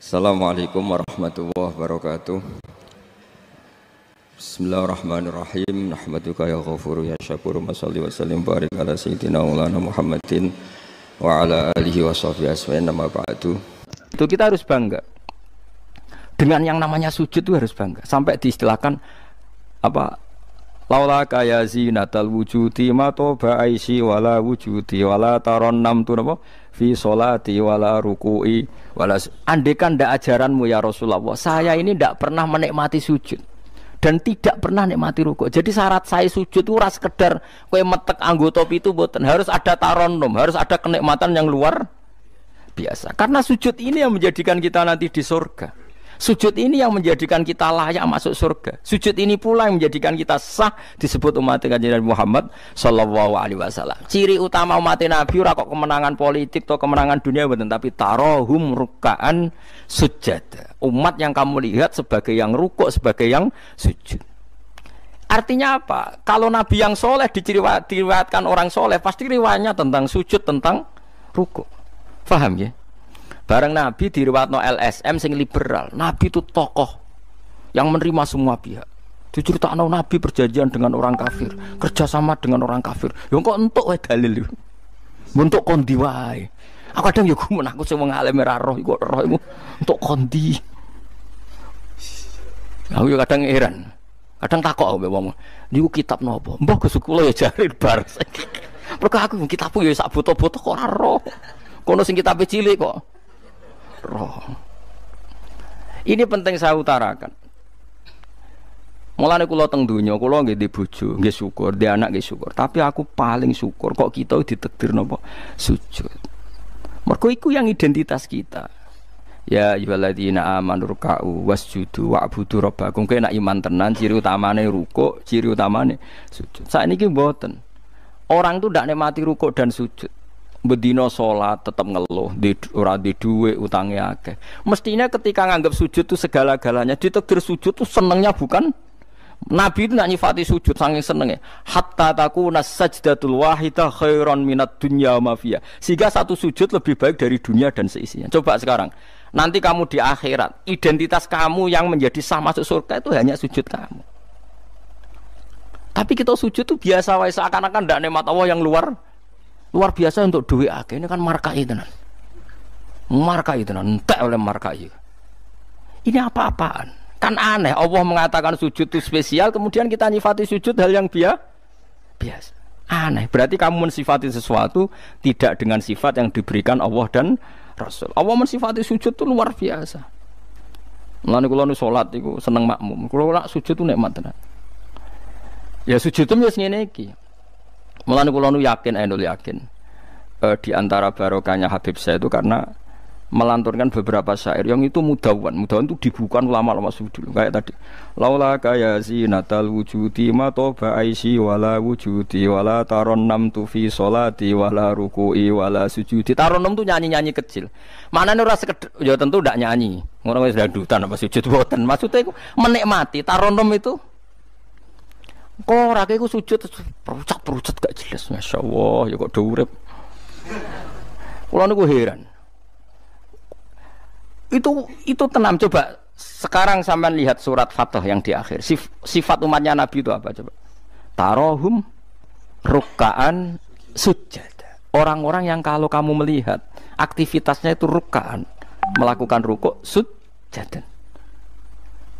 Assalamualaikum warahmatullahi wabarakatuh. Bismillahirrahmanirrahim. Nahmaduka ya ghafuru ya syakuru. Mashalli wa sallim barik ala sayyidina maulana Muhammadin wa ala alihi wa sahbihi asma'in nama ba'du. Itu kita harus bangga dengan yang namanya sujud, itu harus bangga. Sampai diistilahkan apa? Laula kaya zinatal wujudi ma toba aisi wala wujudi wala taronnam tu napa fi sholati wala ruku'i wala. Andekan ndak ajaranmu ya Rasulullah, saya ini ndak pernah menikmati sujud dan tidak pernah nikmati ruku'. Jadi syarat saya sujud itu ora sekedar kowe metek anggota pitu mboten, harus ada taronnum, harus ada kenikmatan yang luar biasa. Karena sujud ini yang menjadikan kita nanti di surga. Sujud ini yang menjadikan kita layak masuk surga. Sujud ini pula yang menjadikan kita sah disebut umat Kanjeng Muhammad sallallahu alaihi wasallam. Ciri utama umat Nabi ora kok kemenangan politik atau kemenangan dunia mboten, tapi tarohum ruk'an sujud. Umat yang kamu lihat sebagai yang rukuk, sebagai yang sujud. Artinya apa? Kalau Nabi yang soleh diriwayatkan orang soleh, pasti riwayatnya tentang sujud, tentang rukuk. Paham ya? Bareng Nabi diriwayatno LSM sing liberal. Nabi itu tokoh yang menerima semua pihak. Diceritakan Nabi perjanjian dengan orang kafir, kerjasama dengan orang kafir. Yo kok entuk wae dalil. Untuk kondi wae. Aku kadang yo gumun aku sing wong alim ora roh iku roh iku untuk kondi. Aku yo kadang heran. Kadang takok mbek wong. Niku kitab napa? Mbah Gus kula ya jare bar. Mergo aku kitabku yo sak foto-foto kok ora roh. Kono sing kitabe cilik kok roh. Ini penting saya utarakan. Mulane kula teng donya, kula nggih di bojo, nggih syukur, di anak nggih syukur. Tapi aku paling syukur kok kita ditakdir napa sujud. Mergo iku yang identitas kita. Ya ayyuhalladzina amanu ruk'u wasjudu wa'budu rabbakum. Kowe nek iman tenan ciri utamane rukuk, ciri utamane sujud. Saiki mboten. Orang tuh ndak nikmati rukuk dan sujud. Bedino sholat tetap ngeluh, ora di duwe utangnya akeh. Mestinya ketika nganggap sujud itu segala-galanya, ditakdir sujud itu senengnya bukan Nabi itu nak nyifati sujud saking senengnya. Hatta takuna sajdatul wahidah khairan minad dunya ma fiha. Sehingga satu sujud lebih baik dari dunia dan seisinya. Coba sekarang, nanti kamu di akhirat, identitas kamu yang menjadi sah masuk surga itu hanya sujud kamu. Tapi kita sujud itu biasa wae, seakan-akan ndak nikmat Allah yang luar biasa untuk duit akeh. Ini kan markai tenan. Markai tenan, entek oleh markai. Ini apa-apaan? Kan aneh, Allah mengatakan sujud itu spesial, kemudian kita nyifati sujud hal yang biasa. Aneh, berarti kamu mensifati sesuatu tidak dengan sifat yang diberikan Allah dan Rasul. Allah mensifati sujud itu luar biasa. Mulane kula nu salat iku seneng makmum. Kula nak sujud itu nikmat tenan. Ya sujud itu wis ngene iki. Mulane kula nu yakin di antara barokahnya Habib saya itu karena melanturkan beberapa syair yang itu mudawan itu dibukukan ulama-ulama dulu kayak tadi. Laula kaya zinatal wujudi ma toba aisi wala wujudi wala taronnam tu fi sholati wala ruku'i wala sujudi. Taronnam tu nyanyi-nyanyi kecil. Manane ora sekedar ya tentu ndak nyanyi. Ngono wis dangdutan apa sujud boten. Maksudnya iku menikmati taronnam itu. Kok ora iku sujud perucat gak jelas. Masyaallah ya kok do urip. Kula niku heran. Itu tenang. Coba sekarang sampean lihat surat Fatah yang di akhir. Sifat umatnya Nabi itu apa coba? Tarohum ruk'an sujud. Orang-orang yang kalau kamu melihat aktivitasnya itu ruk'an, melakukan rukuk sujud.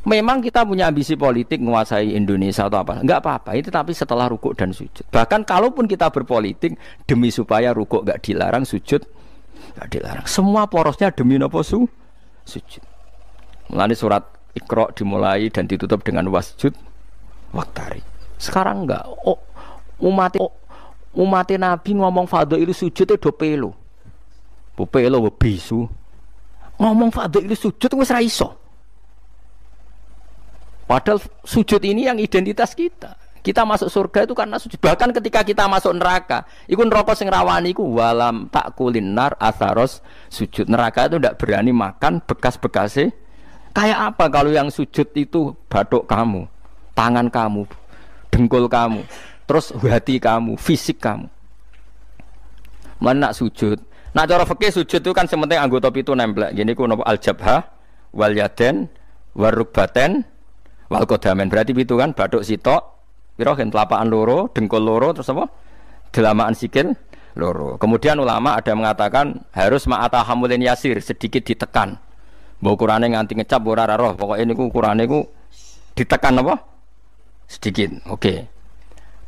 Memang kita punya ambisi politik menguasai Indonesia atau apa, enggak apa-apa itu, tapi setelah rukuk dan sujud. Bahkan kalaupun kita berpolitik demi supaya rukuk enggak dilarang, sujud enggak dilarang. Semua porosnya demi napa sujud. Mulane surat Iqra dimulai dan ditutup dengan wasjud waktari. Sekarang enggak. Umat Nabi ngomong fadhail sujud do pelo. Pelo bisu. Ngomong fadhail sujud wis ra iso. Padahal sujud ini yang identitas kita. Kita masuk surga itu karena sujud. Bahkan ketika kita masuk neraka, iku neraka sing rawani iku walam takulin nar atharos sujud. Neraka itu tidak berani makan bekas-bekasnya. Kayak apa kalau yang sujud itu bathuk kamu, tangan kamu, dengkul kamu, terus hati kamu, fisik kamu. Mana nak sujud? Nak cara fikih sujud itu kan sementing anggota pitu nempel. Gini ku napa al-jabhah wal yaden warukbaten wal qadamen. Berarti itu kan bathuk sitok, pira gen telapakan loro, dengkul loro, terus apa? Delamaan sikil loro. Kemudian ulama ada mengatakan harus ma'ata hamulin yasir, sedikit ditekan. Mbok ukurane nganti ngecap ora roh, pokoke niku ukurane ku ditekan apa? Sedikit. Oke.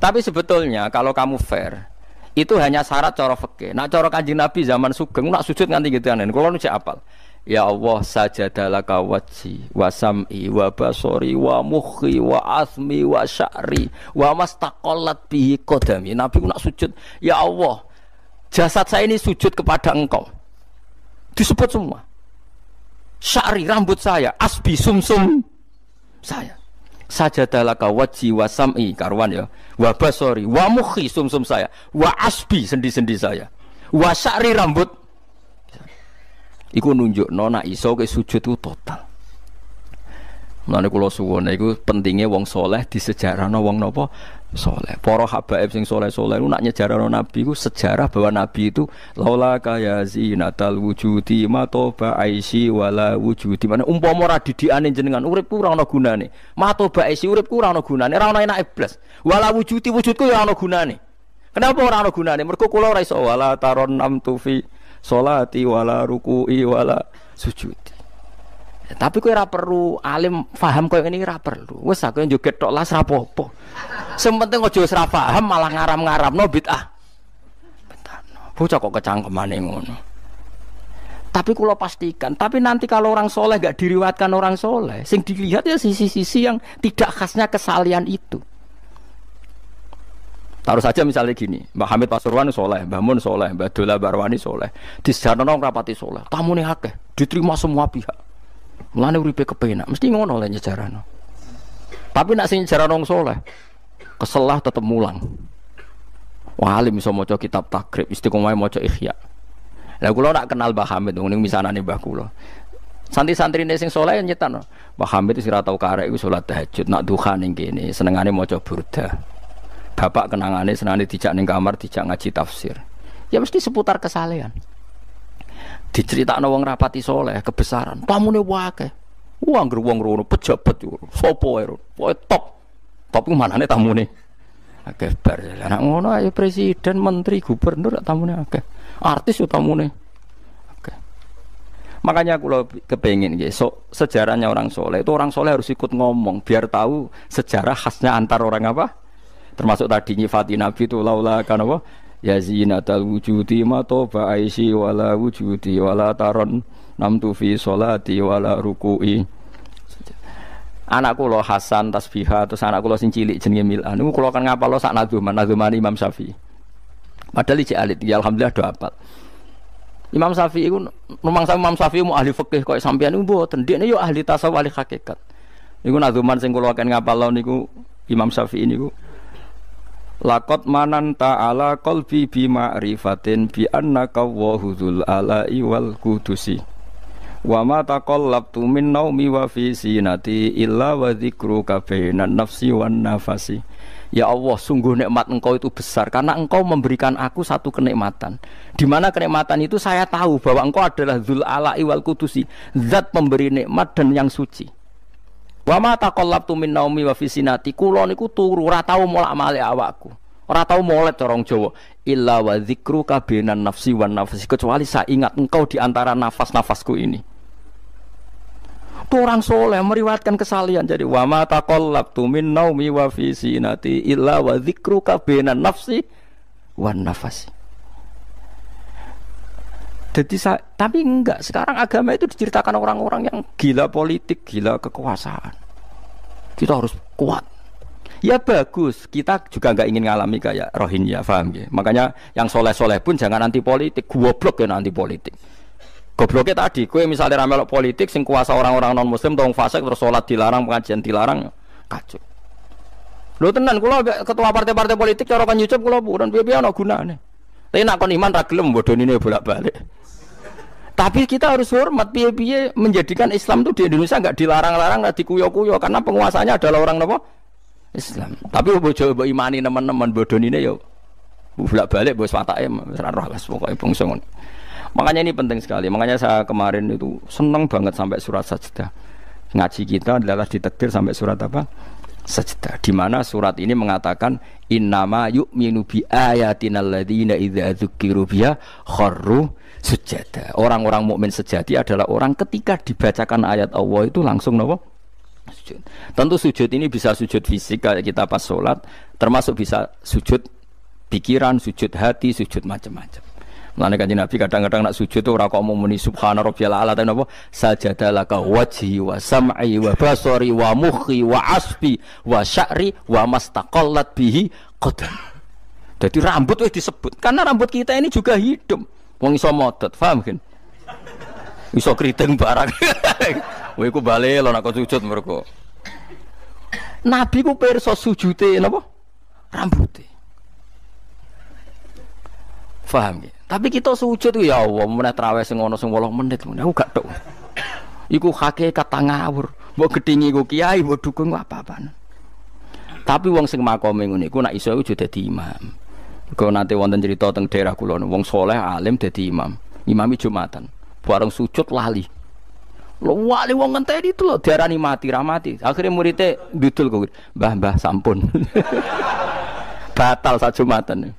Tapi sebetulnya kalau kamu fair, itu hanya syarat cara fikih. Nak cara Kanjeng Nabi zaman sugeng nak sujud nganti gituanen. Kulo nu cek apal. Ya Allah sajadalaka wajhi wa sam'i wa basori wa mukhi wa asmi wa sya'ri wa mastaqallat bihi qadami. Nabi nak sujud, ya Allah, jasad saya ini sujud kepada Engkau. Disebut semua. Sya'ri rambut saya, asbi sumsum saya. Sajadalaka wajhi wa sam'i karwan ya, wa basori wa mukhi sumsum saya, wa asbi sendi-sendi saya, wa sya'ri rambut. Iku nunjukno nek iso ke sujud itu total. Mulane kula suwun iku pentinge wong saleh disejarahno wong napa saleh. Para habaib sing saleh-saleh niku nak nyejarahno nabi iku sejarah bahwa nabi itu laula kaya zinatal wujudi matoba aisi wala wujudi. Mane umpama ora didikane jenengan uripku ora ana gunane. Matoba aisi uripku ora ana gunane, ora ana enake blas. Wala wujudi wujudku ya ana gunane. Kenapa ora ana gunane? Mergo kula ora iso wala taron namtu fi sholati wala ruku'i wala sujudi. Tapi kowe ora perlu alim paham koyo ngene ora perlu. Wis aku joget tok las ra apa-apa. Sing penting aja ora paham malah ngaram-ngaramno bid'ah. Betano. Bocah kok kecangkemane ngono. Tapi kula pastikan, tapi nanti kalau orang soleh gak diriwayatkan orang soleh, sing dilihat ya sisi-sisi yang tidak khasnya kesalian itu. Taruh saja misalnya gini, Mbak Hamid Pasuruan soleh, Mbak Mun soleh, Mbak Dola Barwani soleh, di sejarah rapati soleh, tamune akeh, diterima semua pihak. Mulane uripe kepenak, mesti ngono oleh nyejarahno. Tapi nak sing nyejarah nang soleh, keselah tetep mulang. Wah, alim iso maca kitab takrib, istiqomah maca ihya. Lah kula nak kenal Mbah Hamid ning misanane mbah kula. Santri-santrine sing saleh nyetan. Mbah Hamid wis ora tau karek iku salat tahajud, nak duha ning kene, senengane maca burdah. Bapak kenangane senengane dijak ning kamar, dijak ngaji tafsir. Ya mesti seputar kesalehan. Diceritakno wong rapati saleh kebesaran, pamune wae. Wong ngger wong rono pejabat yo. Sopo wae. Pokoke top. Top ku manane tamune. Akeh bar. Lah ngono ae presiden, menteri, gubernur tamune akeh. Artis yo tamune. Oke. Makanya aku kepengin nggih, sejarahnya orang soleh itu orang soleh harus ikut ngomong biar tahu sejarah khasnya antar orang apa? Termasuk tadi nyifati Nabi itu laula kan apa? Ya zinatal wujudi ma toba aisi wala wujudi wala taron namtu fi sholati wala ruku'i. Anakku lo Hasan tasbihah terus anakku lo sing cilik jenenge Milan. Niku kula kan ngapal lo sak nadzuman Imam Syafi'i. Padahal iki alit, ya alhamdulillah do apal. Imam Syafi'i iku rumangsa Imam Syafi'i mu ahli fikih kok sampeyan niku mboten, dekne yo ahli tasawuf ahli hakikat. Niku nadzuman sing kula kan ngapal niku Imam Syafi'i niku laqad mananta ala qalbi bi ma'rifatin bi annaka wahudul ala'i wal qudusi wa ma taqallabtu min naumi wa fi sinati illa wa dzikruka bainan nafsi wan nafasi. Ya Allah, sungguh nikmat Engkau itu besar karena Engkau memberikan aku satu kenikmatan. Di mana kenikmatan itu saya tahu bahwa Engkau adalah Dzul Ala'i wal Qudusi, zat pemberi nikmat dan yang suci. Wa ma taqallabtu min naumi wa fi sinati, kula niku turu ora tau molak-malik awakku. Ora tau molet orang Jawa. Illa wa dzikruka bainan nafsi wan nafasi, kecuali saya ingat Engkau di antara nafas-nafasku ini. Itu orang soleh meriwayatkan kesalian. Jadi wa ma taqallabtu min naumi wa fi sinati illa wa dzikruka bainan nafsi wan nafasi. Jadi tapi enggak, sekarang agama itu diceritakan orang-orang yang gila politik, gila kekuasaan. Kita harus kuat. Ya bagus, kita juga enggak ingin ngalami kayak Rohingya, paham ya? Makanya yang soleh-soleh pun jangan anti politik, goblok ya anti politik. Gobloknya tadi, kowe misalnya ramelok politik sing kuasa orang-orang non muslim tong fasik terus salat dilarang, pengajian dilarang, kacau. Lho tenan kula ketua partai-partai politik cara kan nyucup kula bukan piye-piye ana gunane. Tapi nek kon iman ra gelem bodonine bolak-balik. Tapi kita harus hormat piye-piye menjadikan Islam itu di Indonesia enggak dilarang-larang, enggak dikuyo-kuyo karena penguasanya adalah orang napa? Islam. Tapi bojo mbok imani teman-teman bodonine yo bolak-balik bos watake ora roh wis pokoke bangsa ngono. Makanya ini penting sekali. Makanya saya kemarin itu senang banget sampai surat Sajdah. Ngaji kita adalah ditakdir sampai surat apa? Sajdah. Di mana surat ini mengatakan innama yu'minu bi ayatina alladziina idza dzukiru biha kharru sujada. Orang-orang mukmin sejati adalah orang ketika dibacakan ayat Allah itu langsung napa? Sujud. Tentu sujud ini bisa sujud fisik kayak kita pas sholat, termasuk bisa sujud pikiran, sujud hati, sujud macam-macam. Mulane Kanjeng Nabi kadang-kadang nak sujud tuh ora kok muni subhana rabbiyal a'la ta napa sajadalaka wajhi wa sam'i wa basari wa mukhi wa asbi wa sya'ri wa mastaqallat bihi qadam. Jadi rambut wis disebut karena rambut kita ini juga hidup. Wong iso modot, paham kan? Iso kriting barang. Kowe iku bali lho nak sujud mergo. Nabi ku pirsa sujude napa? Rambuté. Paham ya? Tapi kita sujud ya Allah, meneh traweh sing ana sing 8 menit ngono. Aku gak tok. Iku hakikat ngawur. Mbok gedhingi ku kiai, mbok dukung apa-apaan. Tapi wong sing makome ngono iku nek iso iku dadi imam. Kok nate wonten cerita teng daerah kula wong saleh alim dadi imam. Imami Jumatan. Bareng sujud lali. Lho wali wong ngenteni itu lho diarani mati ra mati. Akhire muridé ndudul kok. Mbah sampun. Batal sak Jumatan.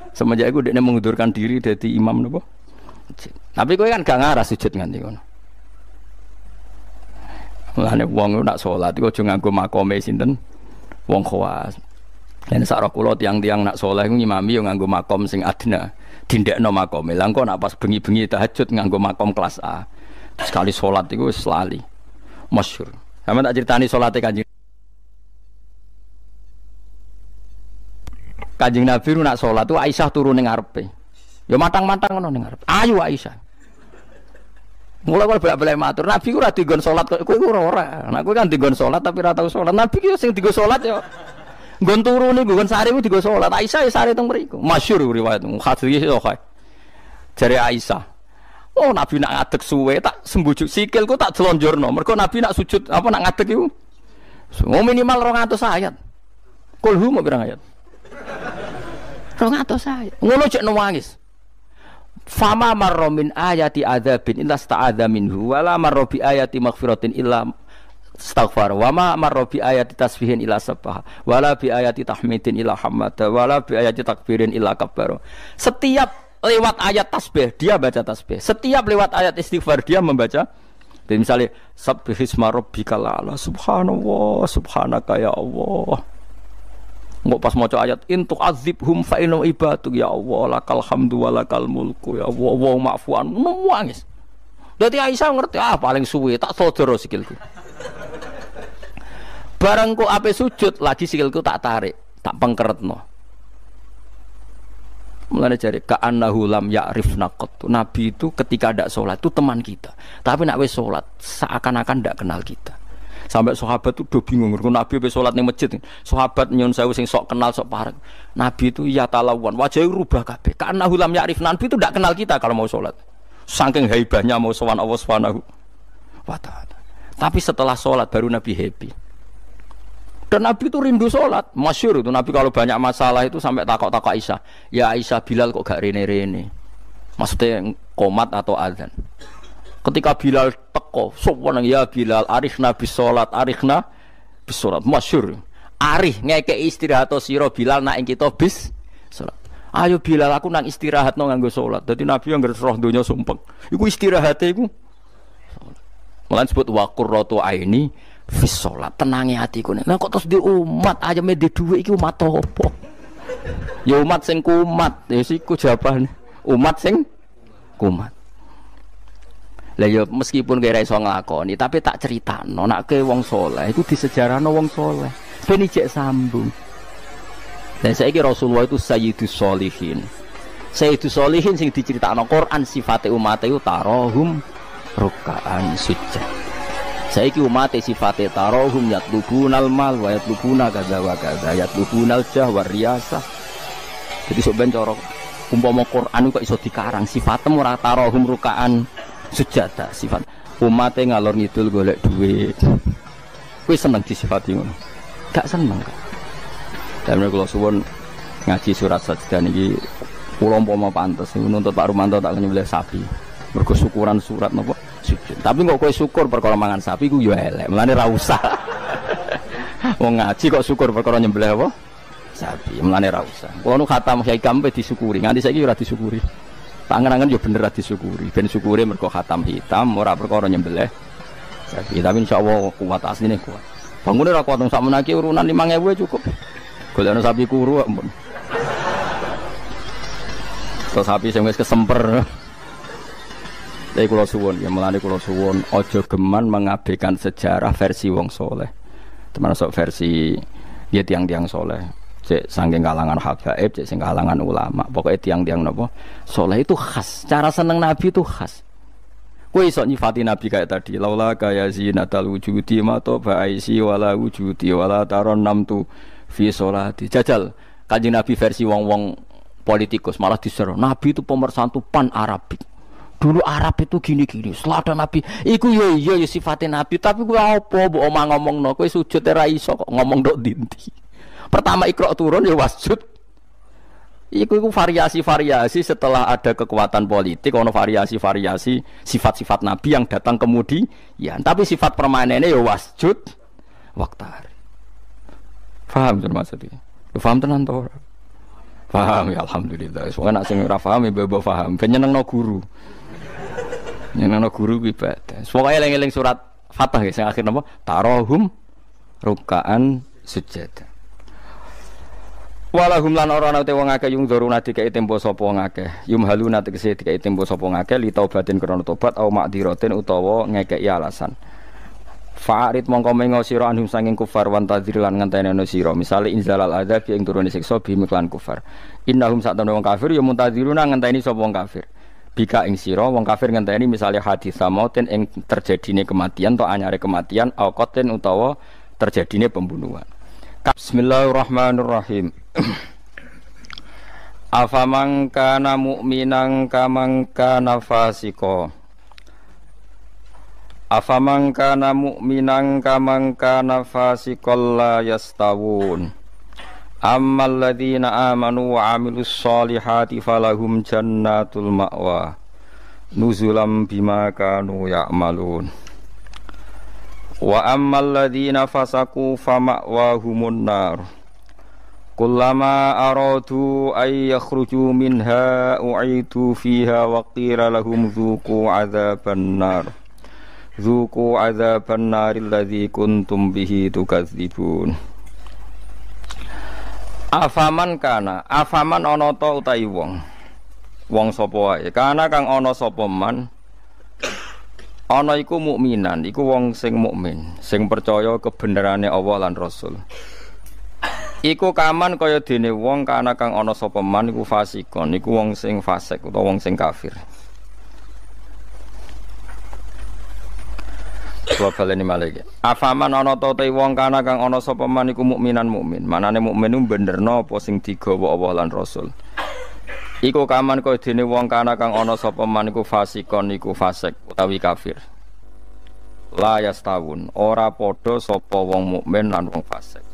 Semenjak itu dia mengundurkan diri dari imam nopo. Tapi kowe kan gak ngarah sujud nganti ngono. Mulane wong nak salat iku aja nganggo makome sinten? Wong khawas. Lan sak kula tiang-tiang nak saleh iku ngimami yo nganggo makom sing adna. Dindekno makome. Lah engko nak pas bengi-bengi tahajud nganggo makom kelas A. Sekali salat iku wis lali. Masyhur. Sampe tak critani salate Kanjeng Nabi nak sholat tu Aisyah turun ning ngarepe. Ya matang-matang ngono ning ngarepe. Ayo Aisyah. Mulai bolak-balik matur, Nabi ku ora digon sholat kowe iku ora. Nek kowe kan digon sholat tapi ora tau sholat. Nabi ki sing digo sholat ya nggon turu niku nggon sare ku digo sholat. Aisyah ya sare teng mriku. Masyhur riwayat hadis yo kae. Jare Aisyah. Oh Nabi nak ngadeg suwe tak sembujuk sikilku tak jelonjorno. Mergo Nabi nak sujud apa nak ngadeg iku. Minimal 200 ayat. Kulhu mau pirang ayat? 200 saya. Ngono cek nangis. Fama marra min ayati adzabin illa sta'adza minhu wala marra bi ayati maghfiratin illa istaghfar wa ma marra bi ayati tasbihin illa sabbaha wala bi ayati tahmidin illa hamada wala bi ayati takbirin illa kabbara. Setiap lewat ayat tasbih dia baca tasbih. Setiap lewat ayat istighfar dia membaca. Jadi misalnya subbihisma rabbikal a'la subhanallah subhanaka ya Allah. Nggak pas maca ayat intuk azibhum fa inna ibaduk ya Allah lakal hamdu wa lakal mulku ya Allah wa ma'fuan nangis. Dadi Aisyah ngerti paling suwe tak sodoro sikilku. Bareng kok ape sujud lagi sikilku tak tarik, tak pengkeretno. Mulane jare ka'annahu lam ya'rifna qat. Nabi itu ketika ndak salat itu teman kita. Tapi nek wis salat seakan-akan ndak kenal kita. Sampai sahabat itu udah bingung, Nabi habis sholat di masjid, sahabat nyun sewu sing sok kenal sok parek. Nabi itu ya talawan, wajahnya rubah kabeh. Karena hulam ya'rif, Nabi itu tidak kenal kita kalau mau sholat. Saking haibahnya mau sowan Allah Subhanahu wa ta'ala. Tapi setelah sholat baru Nabi happy. Dan Nabi itu rindu sholat, masyhur itu Nabi kalau banyak masalah itu sampai takok-takok Aisyah. Ya Aisyah Bilal kok gak rene-rene? Maksudnya qomat atau azan. Ketika Bilal teko, sopan ya Bilal, arifna bis sholat, arifna bis sholat, masyhur. Arif ngekei istirahat sira Bilal nak kita bis sholat. Ayo Bilal aku nang istirahat no nganggo sholat. Jadi Nabi yang roh donya sumpek. Iku istirahate iku. Mulan sebut wa qurratu aini bis sholat. Tenangi hatiku. Lah kok terus di umat ayame di dhuwit iki umat apa? Ya umat sing kumat, ya siku jawabane. Umat sing kumat. Lah ya meskipun kira iso nglakoni tapi tak critakno nek ke wong saleh iku disejarahno wong saleh ben ijek sambung. Dan saiki Rasulullah itu sayyidus sholihin. Sayyidus sholihin sing diceritakno Quran sifate umat iku tarahum ruk'an sujud. Saiki umat sifate tarahum yatlubunal mal wa yatlubuna kadza wa kadza yatlubunal jah wa riyasah. Jadi sok ben cara umpama Quran kok iso dikarang sifatem ora tarahum ruk'an sujada sifat umatnya ngalor ngidul golek duit. Kowe seneng disifati ngono? Gak seneng kok. Dan kalau suwun ngaji surat Sajdah niki Kula umpama pantes nuntut Pak Rumanto tak nyembelih sapi. Mergo syukuran surat napa sujud. Tapi kok kowe syukur perkara mangan sapi ku ya elek. Mulane ra usah. Wong ngaji kok syukur perkara nyembelih apa? Sapi. Mulane ra usah. Kula nu khatam Kyai Kampe disyukuri. Nganti saiki ora disyukuri. Tangan-tangan yo bener ra disyukuri. Ben syukure mergo khatam hitam ora perkara nyembelih sapi. Tapi insyaallah kuat asline kuat. Bangune ra kuat sak menaki urunan 5.000 cukup. Golekno sapi kuru ampun. So sapi sing wis kesemper. Tapi kula suwun ya mulane kula suwun aja geman mengabaikan sejarah versi wong soleh. Termasuk versi ya tiang-tiang soleh. Cek saking kalangan habaib, cek sing kalangan ulama. Pokoknya tiang-tiang napa soleh itu khas. Cara seneng Nabi itu khas. Kowe iso nyifati Nabi kayak tadi. Laula kaya zinatal wujudi ma to ba'isi wala wujudi wala taron namtu fi sholati. Jajal Kanjeng Nabi versi wong-wong politikus malah diseru Nabi itu pemersatu pan Arabik. Dulu Arab itu gini-gini. Setelah ada Nabi, iku yo iya ya sifatnya Nabi. Tapi gue apa mbok omah ngomongno kowe sujud ora iso kok ngomong ndok dinti. Pertama Iqra turun ya wasjud. Iku variasi-variasi setelah ada kekuatan politik, ono variasi-variasi sifat-sifat Nabi yang datang kemudian. Tapi sifat permanennya ya wasjud waqtar. Paham maksudnya? Paham tenan to ora? Paham ya alhamdulillah. Soalnya nak sing ora paham ya mbok paham. Ben nyenengno guru. Nyenengno guru kuwi ibadah. Pokoke eling-eling surat Fatah ya sing akhir napa? Tarahum rukaan sujud. Walahum lan ora ana te wong akeh yung dzuruna dikai tempo sapa wong akeh. Yumhaluna tegese dikai tempo sapa wong akeh li taubatin krana tobat au ma'diratin utawa ngekeki alasan. Fa'arid mongko mengo sira anhum sanging kufar wan tadzir lan ngenteni sira misale inzalal adzab ing turune siksa bimiklan kufar innahum satamne wong kafir ya muntadziruna ngenteni sapa wong kafir bika ing sira wong kafir ngenteni misale hadis samauten ing terjadine kematian atau anyare kematian auqaten utawa terjadine pembunuhan. Bismillahirrahmanirrahim. Afaman kana mu'minan kaman kana fasiqo. Afaman kana mu'minan kaman kana fasiqal la yastawun. Ammal ladzina amanu wa 'amilus solihati falahum jannatul ma'wa nuzulam bima kanu ya'malun. Wa ammal ladzina fasaqu fama'wahumun nar. Kullama aradu ay yakhruju minha u'idu fiha wa qila lahum dzuqu 'adzaban nar. Zuku adzaban naril ladzi kuntum bihi tukadzibun. Afaman kana, afaman ana ta utahi wong. Wong sapa wae, kana kang ana sapa man. Ana iku mukminan, iku wong sing mukmin, sing percaya kebenerane Allah lan Rasul. Iku kaman kaya dene wong kana kang ana sapa man iku fasikon, iku wong sing fasik utawa wong sing kafir. Wa baleni malih. Afaman ana ta te wong kana kang ana sapa man iku mukminan mukmin. Manane mukmin ku benerno apa sing digawa Allah lan Rasul. Iku kaman kaya dene wong kana kang ana sapa man iku fasikon iku fasik utawi kafir. La yastawun, ora padha sapa wong mukmin lan wong fasik.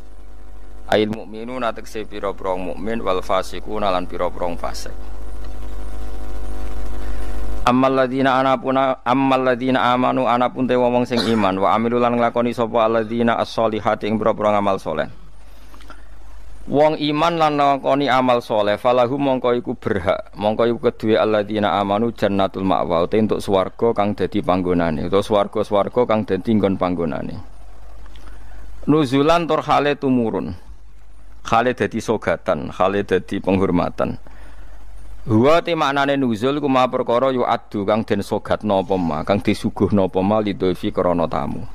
Ail mukminuna tekse pira-pira mukmin wal fasikuna lan pira-pira fasik. Ammal ladzina amanu anapun te wong sing iman wa amilu lan nglakoni sapa alladzina as-solihati ing pira-pira amal saleh. Wong iman lan nglakoni amal saleh falahu mongko iku berhak, mongko iku keduwe alladzina amanu jannatul ma'wa te entuk swarga kang dadi panggonane utawa swarga-swarga kang dadi nggon panggonane. Nuzulan tur hale tumurun. Hale dadi sogatan, hale dadi penghormatan. Huwa te maknane nuzul ku ma perkara yu adu kang den sogatno apa ma kang disuguhno apa ma lidhofi krana tamu.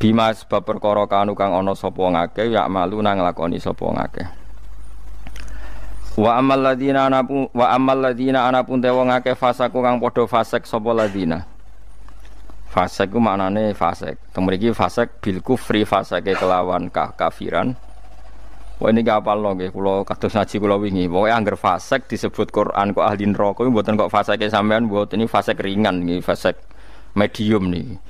Bima sebab perkara kanu kang ana sapa ngakeh ya malu nang nglakoni sapa ngakeh. Wa ammal ladzina anapun te wong akeh fasaku kang padha fasik sapa ladzina. Fasik ku maknane fasik. Teng mriki fasik bil kufri fasake kelawan kafiran. Wah ini gak apal loh, kalau kados ngaji kalau wingi, pokoknya angger fasek disebut Quran kok ahli neraka, buatan kok fasek sampean, buat ini fasek ringan nih, fasek medium nih,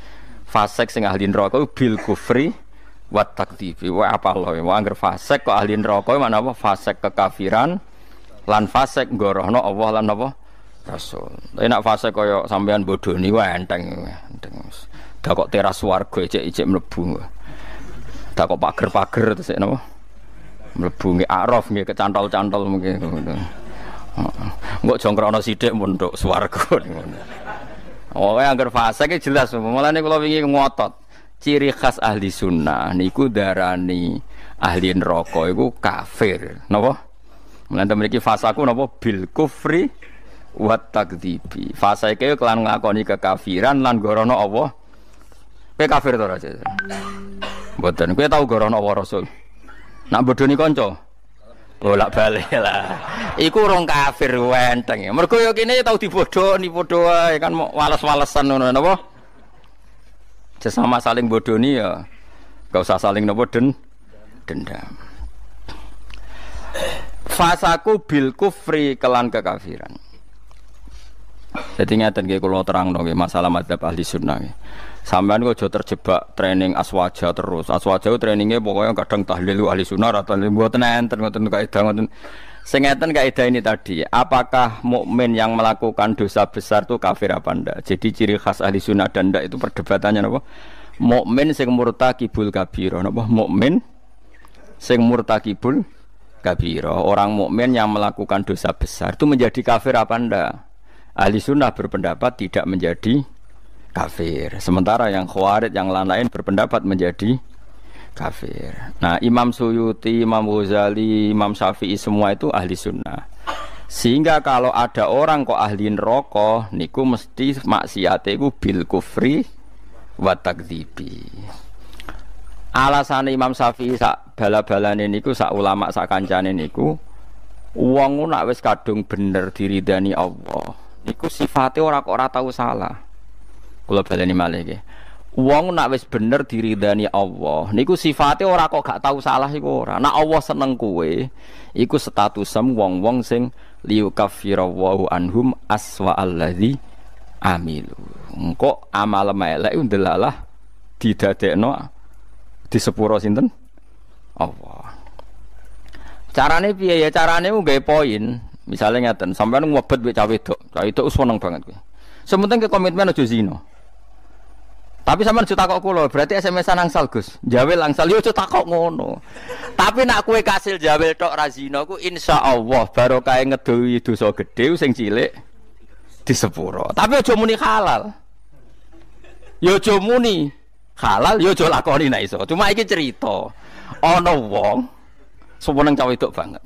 fasek sing ahli neraka bil kufri wat takdifi, wah apal loh, wah angger fasek kok ahli neraka, mana apa fasek kekafiran, lan fasik nggorohno Allah lan apa Rasul. Tapi nak fasik kaya sampean bodoni wae enteng. Dak kok teras swarga ijek-ijek mlebu. Dak kok pager-pager terus napa? Mlebu nggih araf nggih kecantol-cantol mungkin ngono. Mbok jongkrono sithik mun tok swarga ngono. Oh, angger fasik iki jelas. Mulane kula wingi ngotot. Ciri khas ahli sunnah niku darani ahli neraka iku kafir. Napa? Mulane mriki fasaku napa bil kufri wa takdzibi. Fasake kelan nglakoni kekafiran lan gorono Allah. Kowe kafir to ora? Mboten. Kowe tau gorono Allah Rasul. Nak bodoni kanca. Bolak-balik lah. Iku urung kafir wenteng. Mergo yo kene tau dibodoni padha wae kan wales-walesan ngono napa? Sesama saling bodoni ya gak usah saling napa dendam. Fasaku bil kufri kelan kekafiran. Jadi ngeten nggih kula terangno nggih masalah madzhab ahli sunnah nggih. Sampeyan kok aja terjebak training aswaja terus. Aswaja trainingnya pokoknya kadang tahlil ahli sunnah atau mboten enten ngoten kaidah ngoten. Sing ngeten kaidah ini tadi, apakah mukmin yang melakukan dosa besar itu kafir apa ndak? Jadi ciri khas ahli sunnah dan ndak itu perdebatannya napa? Mukmin sing murtakibul kabira napa? Mukmin sing murtakibul kabira. Orang mukmin yang melakukan dosa besar itu menjadi kafir apa ndak? Ahli sunnah berpendapat tidak menjadi kafir. Sementara yang khawarij yang lain berpendapat menjadi kafir. Nah, Imam Suyuti, Imam Ghazali, Imam Syafi'i semua itu ahli sunnah. Sehingga kalau ada orang kok ahli neraka niku mesti maksiate iku bil kufri wa takdzibi. Alasane Imam Syafi'i sak bala-balane niku sak ulama sak kancane niku wong nak wis kadung bener diridani Allah. Niku sifate ora kok ora tau salah. Kula baleni malih nggih. Wong nak wis bener diridani Allah, niku sifate ora kok gak tau salah iku ora. Nek Allah seneng kowe, iku statusem wong-wong sing liyukaffirawhu anhum aswa allazi amilu. Engko amal elek ndelalah didadekno di sepuro sinten? Allah. Carane piye ya? Carane nggawe poin. Misale ngaten, sampeyan ngobet wek cah wedok. Cah wedok seneng banget kowe. Sementing ke komitmen aja zina. Tapi sampean aja takok kula, berarti SMS-an angsal Gus. Jawel angsal yo aja takok ngono. Tapi nak kowe kasil jawel tok ra zina ku insyaallah barokah ngedohi dosa gedhe sing cilik di sepuro. Tapi aja muni halal. Yo aja muni halal, yo aja lakoni nek iso. Cuma iki cerita. Ana wong seneng cah wedok banget.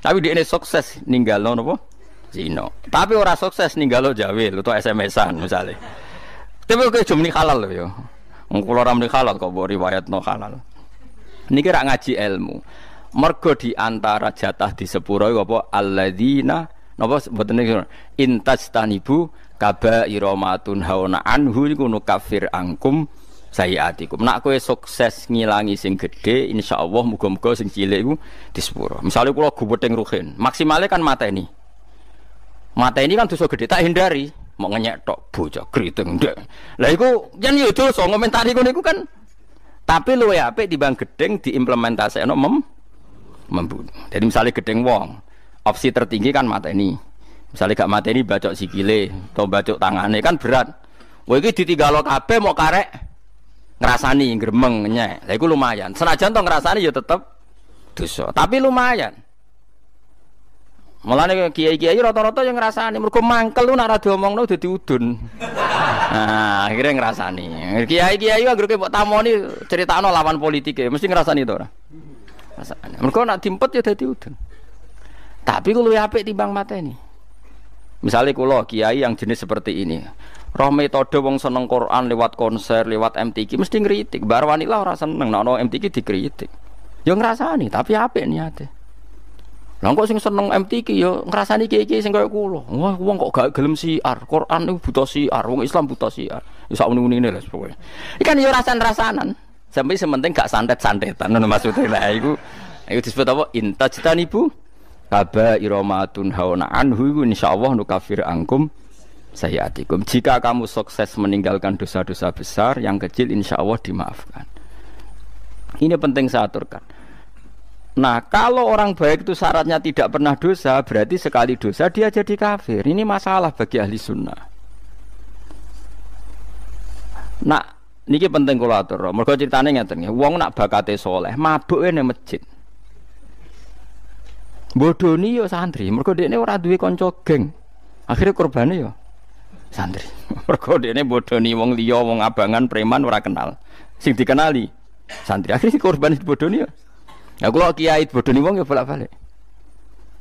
Tapi dhekne sukses ninggalno napa? Zina. Tapi ora sukses ninggalo jawil atau SMS-an misale. Tapi kok aja muni halal lho ya. Wong kula ora muni halal kok mbok riwayatno halal. Niki rak ngaji ilmu. Mergo di antara jatah di sepuro iku apa alladzina napa mboten niku intajtanibu kaba'ira matun hauna anhu iku nukafir angkum sayiatikum. Nak kowe sukses ngilangi sing gedhe insyaallah muga-muga sing cilik iku di sepuro. Misale kula gubething ruhin, maksimale kan mateni. Mata ini kan dosa gede tak hindari, mau ngenyek tok bocah kriting ndek. Lah iku yen yo dosa ngomentari ngono iku kan. Tapi luwe apik timbang gedeng diimplementasekno membunuh. Jadi misalnya gedeng wong, opsi tertinggi kan mata ini. Misalnya gak mata ini bacok sikile atau bacok tangane kan berat. Wah iki ditinggalo kabeh mau karek ngrasani gremeng nyek. Lah iku lumayan. Senajan to ngrasani ya tetep dosa, tapi lumayan. Mulane kiai-kiai rata-rata yang ngrasani mergo mangkel lu nek ora diomongno dadi udun. Nah, akhirnya ngrasani. Kiai-kiai anggere mbok tamoni critakno lawan politike, mesti ngrasani to ora? Ngrasani. Mergo nek diempet ya dadi udun. Tapi ku luwih apik timbang mateni. Misalnya kula kiai yang jenis seperti ini. Roh metode wong seneng Quran lewat konser, lewat MTQ mesti ngritik. Bar wanita ora seneng nek ono MTQ dikritik. Ya ngrasani, tapi apik niate. Lah kok sing seneng MTQ ya ngrasani kiai-kiai sing kaya kula. Wah, wong kok gak gelem siar. Quran iku buta siar, wong Islam buta siar. Ya sak muni-munine lho pokoke. Iki kan ya rasan-rasanan. Sampai sementing gak santet-santetan ngono maksude. Lah iku disebut apa? Intajtanibu kaba'ira matun hauna anhu iku insyaallah nukafir angkum sayiatikum. Jika kamu sukses meninggalkan dosa-dosa besar, yang kecil insyaallah dimaafkan. Ini penting saya aturkan. Nah, kalau orang baik itu syaratnya tidak pernah dosa, berarti sekali dosa dia jadi kafir. Ini masalah bagi ahli sunnah. Nah, niki penting kula atur. Mergo critane ngeten nggih, wong nak bakate saleh, mabuke ning masjid. Bodoni yo santri, mergo dekne ora duwe kanca geng. Akhire korbane yo santri. Mergo dekne bodoni wong liya, wong abangan, preman ora kenal. Sing dikenali santri. Akhire korban bodoni yo. Ya kula kiai bodoni wong ya bolak-balik.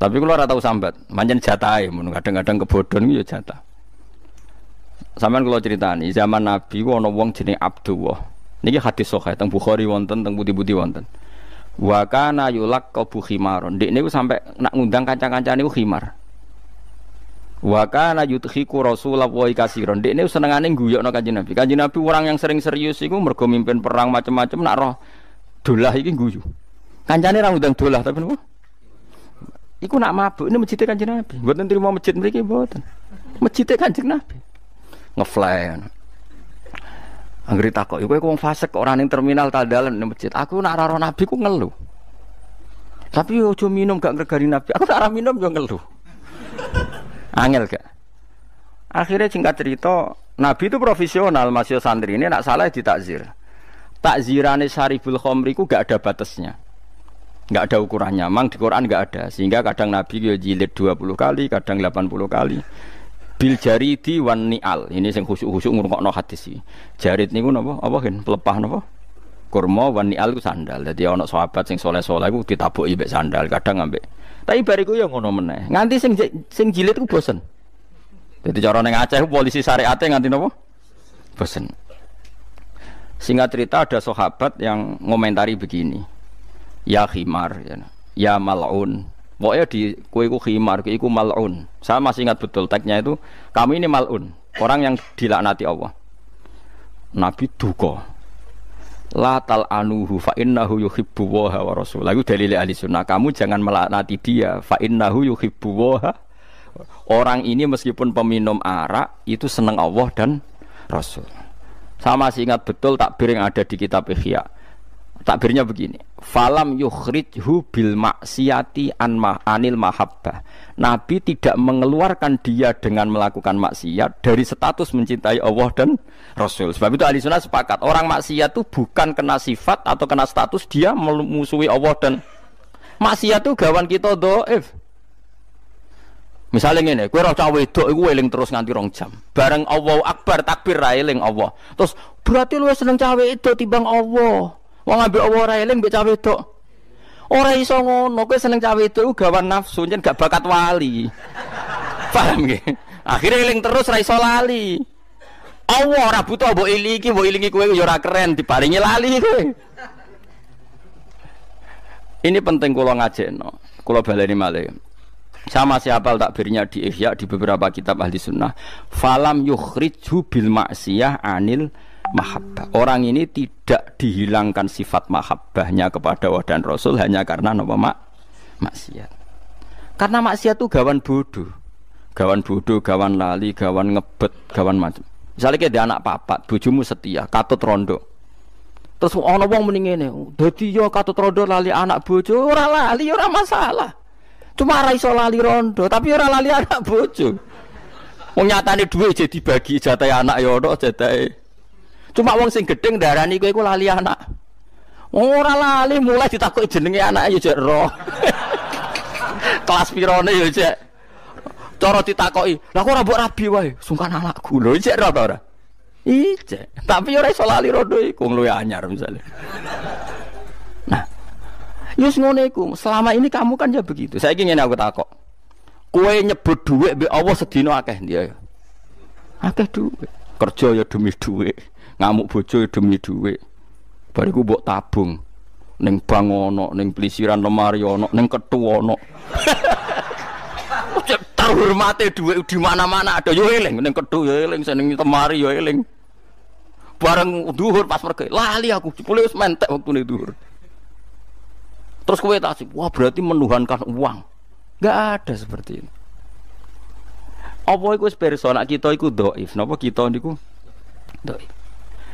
Tapi kula ora tau sambat, pancen jatahe mun kadang-kadang kebodhon ku ya jatah. Sampeyan kula critani, zaman Nabi ku ana wong jenenge Abdullah. Niki hadis sahih teng Bukhari wonten, teng pundi-pundi wonten. Wa kana yulaqabu khimaron. Dekne ku sampe nak ngundang kanca-kancane ku khimar. Wa kana yudhiku Rasulullah katsiron. Dekne senengane guyokno Kanjeng Nabi. Kanjeng Nabi orang yang sering serius iku mergo mimpin perang macam-macam nak roh dolah iki guyu. Kancane ra ngundang dolah tapi napa? Iku nak mabuk ini masjid Kanjeng Nabi. Mboten trimo masjid mriki mboten. Masjid Kanjeng Nabi. Ngefly. Anggere takok, kowe wong fasik kok ora ning terminal tandalan ning masjid. Aku nak ora Nabi ku ngeluh. Tapi ojo minum gak ngregani Nabi. Aku tak ora minum yo ngeluh. Angel gak? Akhirnya singkat cerita, Nabi itu profesional, masih santri ini nak salah ditakzir. Takzirane Syaribul Khamri ku gak ada batasnya. Enggak ada ukurannya, memang di Quran enggak ada. Sehingga kadang Nabi yo jilid 20 kali, kadang 80 kali. Bil jaridi wan ni'al. Ini sing khusyuk-khusyuk ngrungokno hadis iki. Jarid niku napa? Apa gen? Pelepah napa? Kurma wan ni'al ku sandal. Dadi ana sahabat sing saleh-saleh iku ditabuki mbek sandal, kadang ambek. Tapi bariku yo ngono meneh. Nganti sing jilid ku bosen. Dadi cara ning Aceh polisi syariate nganti napa? Bosen. Singkat cerita ada sahabat yang ngomentari begini. Ya khimar, ya mal'un. Pokoknya di kue ku khimar, kue ku mal'un. Saya masih ingat betul tagnya itu. Kamu ini mal'un, orang yang dilaknati Allah. Nabi duka. La tal'anuhu fa innahu yuhibbu waha wa rasul. Lalu dalil ahli sunnah, kamu jangan melaknati dia. Fa innahu yuhibbu waha. Orang ini meskipun peminum arak itu senang Allah dan Rasul. Saya masih ingat betul takbir yang ada di kitab Ihya. Takbirnya begini, falam yukhrijhu bil maksiati anil mahabbah. Nabi tidak mengeluarkan dia dengan melakukan maksiat dari status mencintai Allah dan Rasul. Sebab itu ahli sunnah sepakat, orang maksiat itu bukan kena sifat atau kena status dia memusuhi Allah dan maksiat itu gawan kita dhaif. Misalnya ngene, kowe ora cah wedok iku eling terus nganti 2 jam. Bareng Allahu Akbar takbir ra eling Allah. Terus berarti lu seneng cah wedok timbang Allah. Wong ambek Allah ora eling mbek cah wedok. Ora iso ngono, kowe seneng cah wedok iku gawan nafsu, yen gak bakat wali. Paham nggih? Akhire eling terus ra iso lali. Allah ora butuh mbok ilingi kowe ya ora keren diparingi lali kowe. Ini penting kula ngajekno. Kula baleni malih. Sama siapa takbirnya di Ihya di beberapa kitab ahli sunnah. Falam yukhrijhu bil maksiyah anil mahabbah. Orang ini tidak dihilangkan sifat mahabbahnya kepada Allah dan Rasul hanya karena nama maksiat. Karena maksiat itu gawan bodoh, gawan lali, gawan ngebet, gawan macam. Misalnya kayak dia anak papat, bojomu setia, katut rondo. Terus ana wong muni ngene, dadi yo katut rondo lali anak bojo, ora lali ora masalah. Cuma ora iso lali rondo, tapi ora lali anak bojo. Wong nyatane dhuwit jadi dibagi jatah anak yo ono jatahe. Cuma wong sing gedeng darani kowe iku lali anak. Ora lali mulai ditakoki jenenge anake yo jek roh. Kelas pirone yo jek. Cara ditakoki, "Lah kok ora mbok rabi wae?" Sungkan anakku. Lho jek roh ta ora? Ijek. Tapi ora iso lali rondo iku luwih anyar misalnya. Nah, yus ngono iku. Selama ini kamu kan ya begitu. Saiki ngene aku takok. Kowe nyebut dhuwit mbek Allah sedina akeh dia. Akeh dhuwit. Kerja ya demi dhuwit. Ngamuk bojo demi dhuwit. Bariku mbok tabung ning bank ana, ning plisiran lemari ana, ning kethu ana. Terhormate dhuwit di mana-mana ada yo eling, ning kethu yo eling, ning lemari yo eling. Bareng dhuwur pas mergo lali aku, jebule wis mentek wektune dhuwur. Terus kowe tak wah berarti menuhankan uang. Enggak ada seperti itu. Apa iku wis persona kita iku dhaif, napa kita niku dhaif.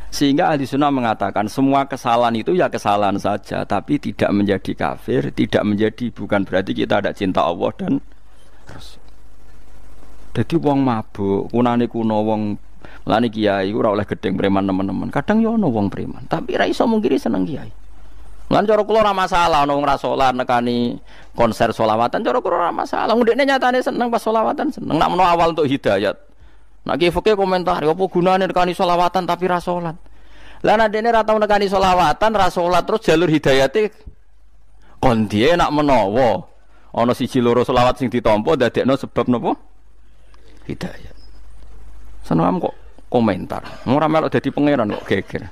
Sehingga ahli sunnah mengatakan semua kesalahan itu ya kesalahan saja, tapi tidak menjadi kafir, tidak menjadi, bukan berarti kita ada cinta Allah dan Rasul. Jadi wong mabuk, kunane kuno wong lani kiai ora oleh gedeng preman teman-teman. Kadang yo ono wong preman, tapi ra iso mungkiri seneng kiai. Lan cara kula ora masalah ono wong ra salat nekani konser selawatan, cara kula ora masalah. Ndekne nyatane seneng pas selawatan seneng. Nak menawa awal untuk hidayat. Nak ki fikih komentar, apa gunane nekani selawatan tapi ra salat. Lah nek dene ra tau nekani selawatan, ra salat terus jalur hidayate kon diye nak menawa ana siji loro selawat sing ditampa dadekno sebab napa? Hidayat. Seneng kok komentar. Ora melok dadi pangeran kok geger.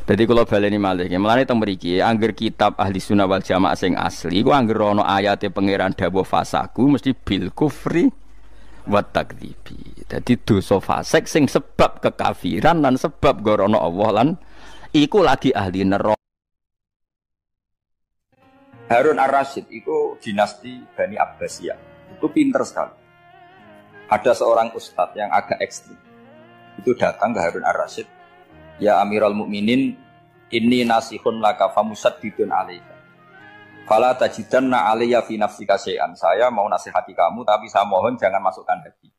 Jadi kalau baleni malih, mulane teng mriki angger kitab ahli sunnah wal jamaah sing asli, ku angger ana ayate pangeran dawuh fasaku mesti bil kufri wa takdzibi. Dadi dosa fasik sing sebab kekafiran lan sebab gorono Allah lan iku lagi ahli neraka. Harun Ar-Rasyid itu dinasti Bani Abbasiyah. Itu pinter sekali. Ada seorang ustadz yang agak ekstrim. Itu datang ke Harun Ar-Rasyid. Ya Amirul Mukminin, inni nasihun laka famusaddidun alaika. Fala tajidanna alayya fi nafsika syai'an. Saya mau nasihati kamu tapi saya mohon jangan masukkan hati.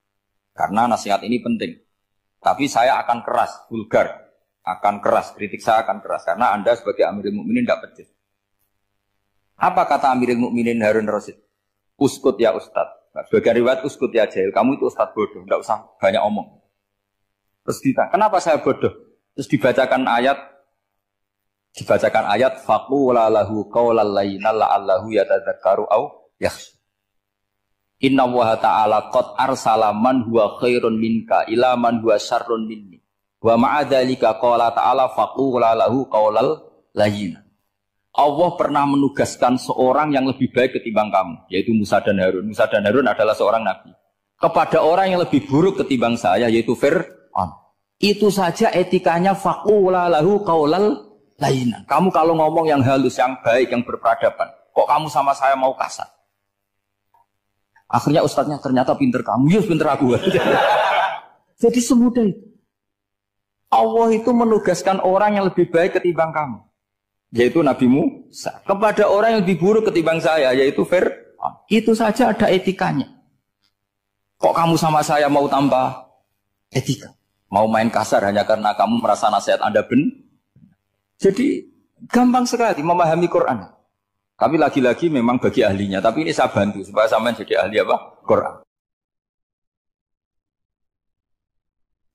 Karena nasihat ini penting. Tapi saya akan keras, vulgar, akan keras, kritik saya akan keras karena Anda sebagai Amirul Mukminin tidak pedes. Apa kata Amirul Mukminin Harun Ar-Rasyid? Uskut ya Ustaz. Nah, sebagai riwayat uskut ya jahil. Kamu itu Ustaz bodoh, tidak usah banyak omong. Terus ditanya, kenapa saya bodoh? Terus dibacakan ayat faqula lahu qawlan layyinan la'allahu yatadzakkaru aw yakhsha. Inna Allaha ta'ala qad arsala man huwa khairun minka ila man huwa syarrun minni. Wa ma'a dzalika qala ta'ala faqula lahu qawlan layyinan. Allah pernah menugaskan seorang yang lebih baik ketimbang kamu, yaitu Musa dan Harun. Musa dan Harun adalah seorang nabi. Kepada orang yang lebih buruk ketimbang saya, yaitu Fir'aun. Itu saja etikanya faqula lahu qaulal lainan. Kamu kalau ngomong yang halus, yang baik, yang berperadaban, kok kamu sama saya mau kasar? Akhirnya ustadznya ternyata pinter kamu, ya pinter aku. Jadi semudah itu. Allah itu menugaskan orang yang lebih baik ketimbang kamu, yaitu Nabi Musa. Kepada orang yang lebih buruk ketimbang saya, yaitu Fir'aun. Itu saja ada etikanya. Kok kamu sama saya mau tambah etika? Mau main kasar hanya karena kamu merasa nasihat Anda benar. Jadi gampang sekali memahami Quran. Tapi lagi-lagi memang bagi ahlinya. Tapi ini saya bantu supaya sampean jadi ahli apa? Quran.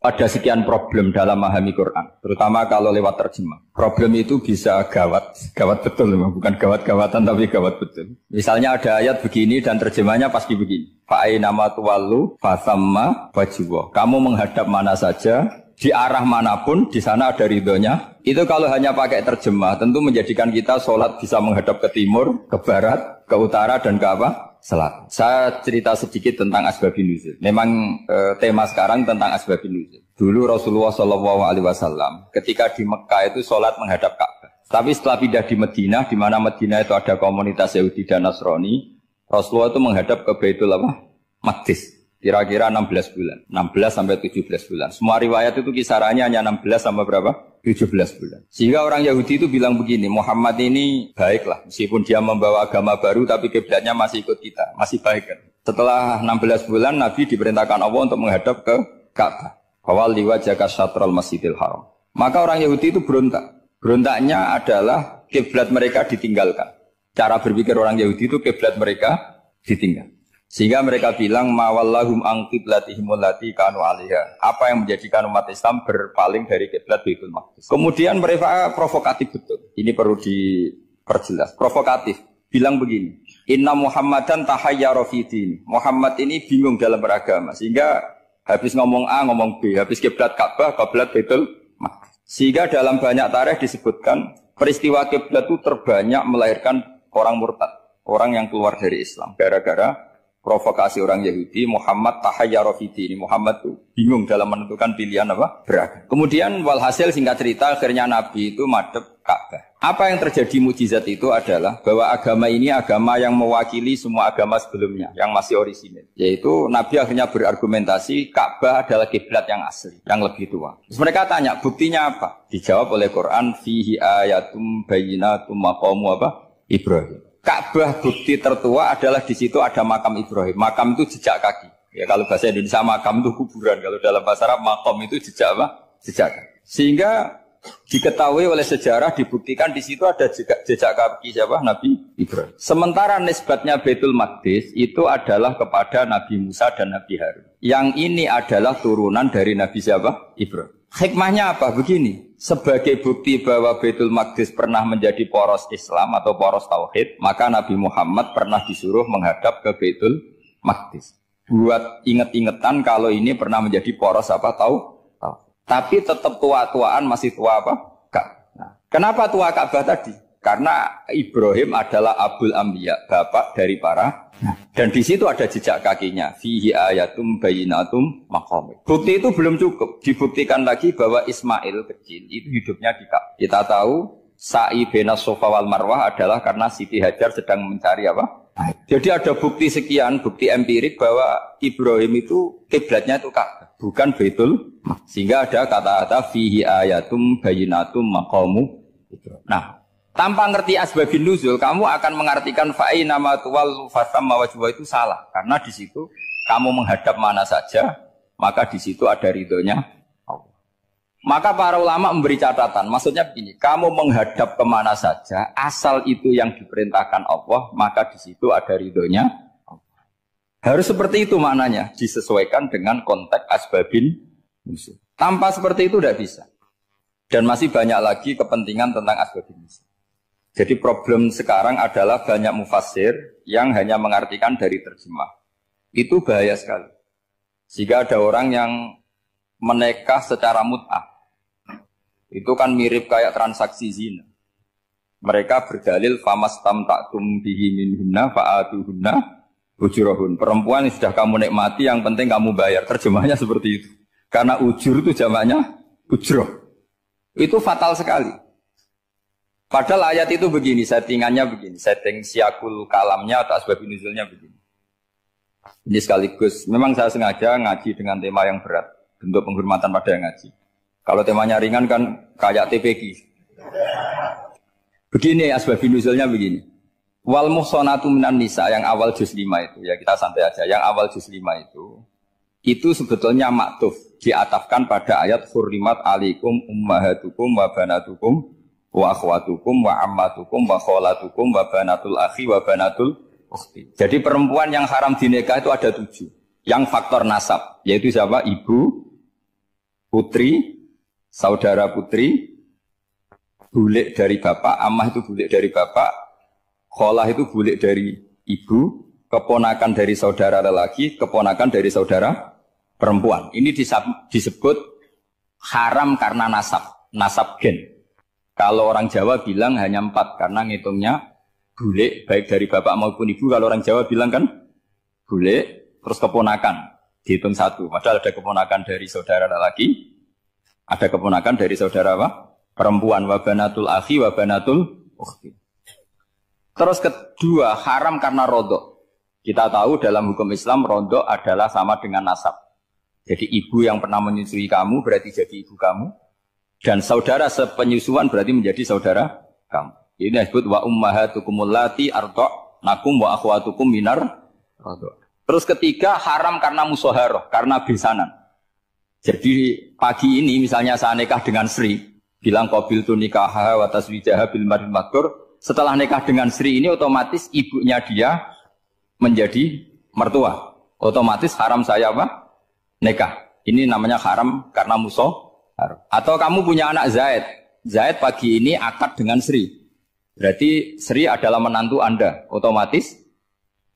Ada sekian problem dalam memahami Quran, terutama kalau lewat terjemah. Problem itu bisa gawat betul, memang bukan gawat-gawatan tapi gawat betul. Misalnya ada ayat begini dan terjemahnya pasti begini. Fa'ainama tuwallu fasamma wajhullah. Kamu menghadap mana saja, di arah manapun, di sana ada ridhonya. Itu kalau hanya pakai terjemah, tentu menjadikan kita sholat bisa menghadap ke timur, ke barat, ke utara dan ke apa? Selatan. Saya cerita sedikit tentang asbabun nuzul. Memang tema sekarang tentang asbabun nuzul. Dulu Rasulullah SAW ketika di Mekah itu sholat menghadap Ka'bah. Tapi setelah pindah di Madinah, di mana Madinah itu ada komunitas Yahudi dan Nasrani, Rasulullah itu menghadap ke Baitul Maqdis. Kira-kira 16 bulan, 16 sampai 17 bulan. Semua riwayat itu kisarannya hanya 16 sampai berapa? 17 bulan. Sehingga orang Yahudi itu bilang begini, Muhammad ini baiklah, meskipun dia membawa agama baru, tapi kiblatnya masih ikut kita, masih baik kan. Setelah 16 bulan, Nabi diperintahkan Allah untuk menghadap ke Ka'bah. Fawal liwajhaka syatral masjidil haram. Maka orang Yahudi itu berontak. Berontaknya adalah kiblat mereka ditinggalkan. Cara berpikir orang Yahudi itu kiblat mereka ditinggal. Sehingga mereka bilang mawallahum an qiblatihim allati kanu 'alaiha. Apa yang menjadikan umat Islam berpaling dari kiblat Baitul Maqdis. Kemudian mereka provokatif betul. Ini perlu diperjelas. Provokatif. Bilang begini, "Inna Muhammadan tahayyara fi din." Muhammad ini bingung dalam beragama. Sehingga habis ngomong A ngomong B, habis kiblat Ka'bah, kiblat Baitul Maqdis. Sehingga dalam banyak tarikh disebutkan peristiwa kiblat itu terbanyak melahirkan orang murtad, orang yang keluar dari Islam gara-gara provokasi orang Yahudi. Muhammad tahayyara fi dini. Muhammad itu bingung dalam menentukan pilihan apa? Beragama. Kemudian walhasil singkat cerita akhirnya Nabi itu madhep Ka'bah. Apa yang terjadi mukjizat itu adalah bahwa agama ini agama yang mewakili semua agama sebelumnya yang masih orisinil. Yaitu Nabi akhirnya berargumentasi Ka'bah adalah kiblat yang asli, yang lebih tua. Terus mereka tanya, buktinya apa? Dijawab oleh Quran, fihi ayatum bayyinatum maqamu apa? Ibrahim. Ka'bah bukti tertua adalah di situ ada makam Ibrahim. Makam itu jejak kaki. Ya kalau bahasa Indonesia makam itu kuburan. Kalau dalam bahasa Arab makam itu jejak apa? Jejak kaki. Sehingga diketahui oleh sejarah dibuktikan di situ ada jejak kaki siapa? Nabi Ibrahim. Sementara nisbatnya Baitul Maqdis itu adalah kepada Nabi Musa dan Nabi Harun. Yang ini adalah turunan dari Nabi siapa? Ibrahim. Hikmahnya apa? Begini, sebagai bukti bahwa Baitul Maqdis pernah menjadi poros Islam atau poros Tauhid, maka Nabi Muhammad pernah disuruh menghadap ke Baitul Maqdis. Buat inget-ingetan kalau ini pernah menjadi poros apa? Tahu? Tapi tetap tua-tuaan masih tua apa? Nah, kenapa tua Ka'bah tadi? Karena Ibrahim adalah Abul Anbiya, bapak dari para. Dan di situ ada jejak kakinya. Fihi ayatum bayyinatum maqam. Bukti itu belum cukup. Dibuktikan lagi bahwa Ismail kecil itu hidupnya di Ka'bah. Kita tahu sa'i baina Safa wal Marwah adalah karena Siti Hajar sedang mencari apa? Jadi ada bukti sekian, bukti empirik bahwa Ibrahim itu kiblatnya itu Ka'bah, bukan Baitul. Sehingga ada kata-kata fihi ayatum bayyinatum maqamu. Nah, tanpa ngerti asbabun nuzul, kamu akan mengartikan fa'i nama tuwal fasamma wajwa itu salah. Karena di situ kamu menghadap mana saja, maka di situ ada ridhonya Allah. Maka para ulama memberi catatan, maksudnya begini, kamu menghadap kemana saja, asal itu yang diperintahkan Allah, maka di situ ada ridhonya Allah. Harus seperti itu maknanya, disesuaikan dengan konteks asbabin nuzul. Tanpa seperti itu tidak bisa. Dan masih banyak lagi kepentingan tentang asbabun nuzul. Jadi problem sekarang adalah banyak mufassir yang hanya mengartikan dari terjemah. Itu bahaya sekali. Jika ada orang yang menikah secara mut'ah, itu kan mirip kayak transaksi zina. Mereka berdalil famastamta'tum bihi minhunna fa'atuhunna ujurahun. Perempuan yang sudah kamu nikmati, yang penting kamu bayar. Terjemahnya seperti itu. Karena ujur itu jamaknya ujroh. Itu fatal sekali. Padahal ayat itu begini, settingannya begini. Setting siakul kalamnya atau asbabun nuzulnya begini. Ini sekaligus, memang saya sengaja ngaji dengan tema yang berat. Bentuk penghormatan pada yang ngaji. Kalau temanya ringan kan kayak TPQ. Begini asbabun nuzulnya begini. Wal muhsanatu minan nisa yang awal juz 5 itu. Ya kita santai aja. Yang awal juz 5 itu sebetulnya maktuf, diatafkan pada ayat hurrimat alikum ummahatukum wa banatukum wa akhwatukum wa ammatukum wa kholatukum wa banatul akhi wa banatul ukhti. Jadi perempuan yang haram dinikah itu ada 7. Yang faktor nasab, yaitu siapa? Ibu, putri, saudara putri, bulik dari bapak, ammah itu bulik dari bapak, kholah itu bulik dari ibu, keponakan dari saudara lelaki, keponakan dari saudara perempuan. Ini disebut haram karena nasab gen. Kalau orang Jawa bilang hanya 4 karena ngitungnya bulik baik dari bapak maupun ibu. Kalau orang Jawa bilang kan bulik terus keponakan dihitung 1. Padahal ada keponakan dari saudara lelaki, ada keponakan dari saudara apa? Perempuan. Wa banatul akhi wa banatul ukhti. Terus kedua haram karena rodok. Kita tahu dalam hukum Islam rodok adalah sama dengan nasab. Jadi ibu yang pernah menyusui kamu berarti jadi ibu kamu. Dan saudara sepenyusuan berarti menjadi saudara kamu. Ini disebut wa ummahatukumul lati arda'nakum wa akhwatukum minar rodok. Terus ketiga haram karena musoharoh, karena besanan. Jadi pagi ini misalnya saya nikah dengan Sri, bilang qabil tu nikaha wa taswijaha bil maril madkur. Setelah nikah dengan Sri ini otomatis ibunya dia menjadi mertua. Otomatis haram saya apa? Nikah. Ini namanya haram karena musoharoh. Atau kamu punya anak Zaid. Zaid pagi ini akad dengan Sri. Berarti Sri adalah menantu Anda. Otomatis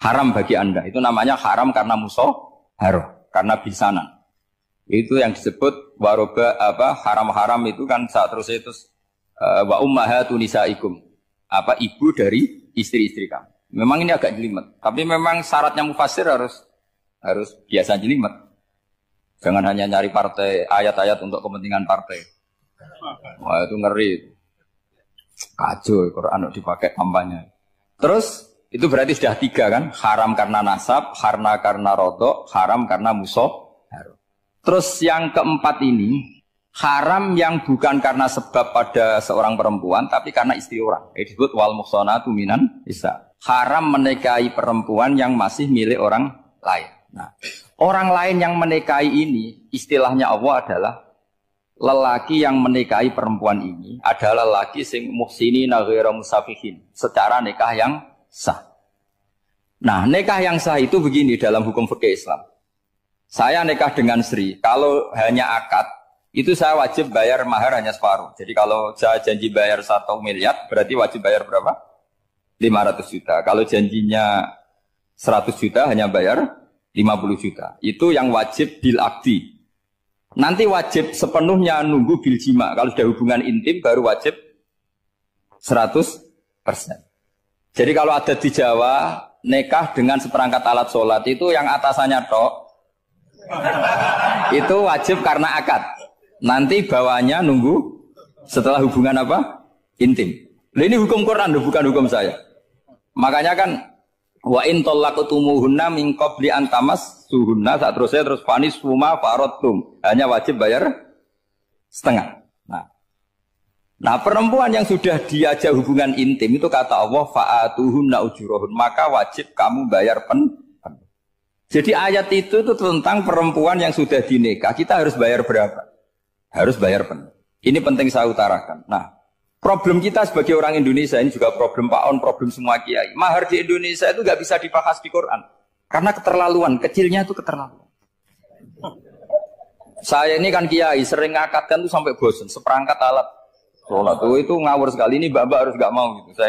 haram bagi Anda. Itu namanya haram karena musoharoh, karena bisanan. Itu yang disebut waroba apa haram-haram itu kan saat terus itu wa ummahatu nisaikum. Apa ibu dari istri-istri kamu. Memang ini agak jelimet. Tapi memang syaratnya mufassir harus biasa jelimet. Jangan hanya nyari partai ayat-ayat untuk kepentingan partai. Wah itu ngeri. Kacau Quran dipakai kampanye. Terus itu berarti sudah 3 kan? Haram karena nasab, karena rodok, haram karena musohar. Terus yang keempat ini haram yang bukan karena sebab pada seorang perempuan, tapi karena istri orang. Disebut wal muhsanatu minan nisa. Haram menikahi perempuan yang masih milik orang lain. Nah, orang lain yang menikahi ini, istilahnya Allah adalah lelaki yang menikahi perempuan ini adalah lelaki sing muhsinina ghairu musafihin, secara nikah yang sah. Nah, nikah yang sah itu begini dalam hukum fikih Islam. Saya nikah dengan Sri, kalau hanya akad, itu saya wajib bayar mahar hanya separuh. Jadi kalau saya janji bayar 1 miliar, berarti wajib bayar berapa? 500 juta. Kalau janjinya 100 juta, hanya bayar 50 juta. Itu yang wajib bil akdi. Nanti wajib sepenuhnya nunggu bil jima. Kalau sudah hubungan intim, baru wajib 100%. Jadi kalau ada di Jawa, nikah dengan seperangkat alat sholat, itu yang atasannya tok, itu wajib karena akad. Nanti bawahnya nunggu setelah hubungan apa? Intim. Nah, ini hukum Quran, bukan hukum saya. Makanya kan wa in talaqtumuhunna min qabli an tamassuhunna, saat terus fanis suma faradtum. Hanya wajib bayar setengah. Nah, perempuan yang sudah diajak hubungan intim itu kata Allah fa'atuhunna ujurahun, maka wajib kamu bayar penuh. Jadi ayat itu tentang perempuan yang sudah dinikah, kita harus bayar berapa? Harus bayar penuh. Ini penting saya utarakan. Nah, problem kita sebagai orang Indonesia, ini juga problem Pak On, problem semua kiai. Mahar di Indonesia itu nggak bisa dibahas di Quran. Karena keterlaluan, kecilnya itu keterlaluan. Saya ini kan kiai, sering ngakatkan tuh sampai bosan, seperangkat alat sholat itu ngawur sekali. Ini mbak harus nggak mau gitu.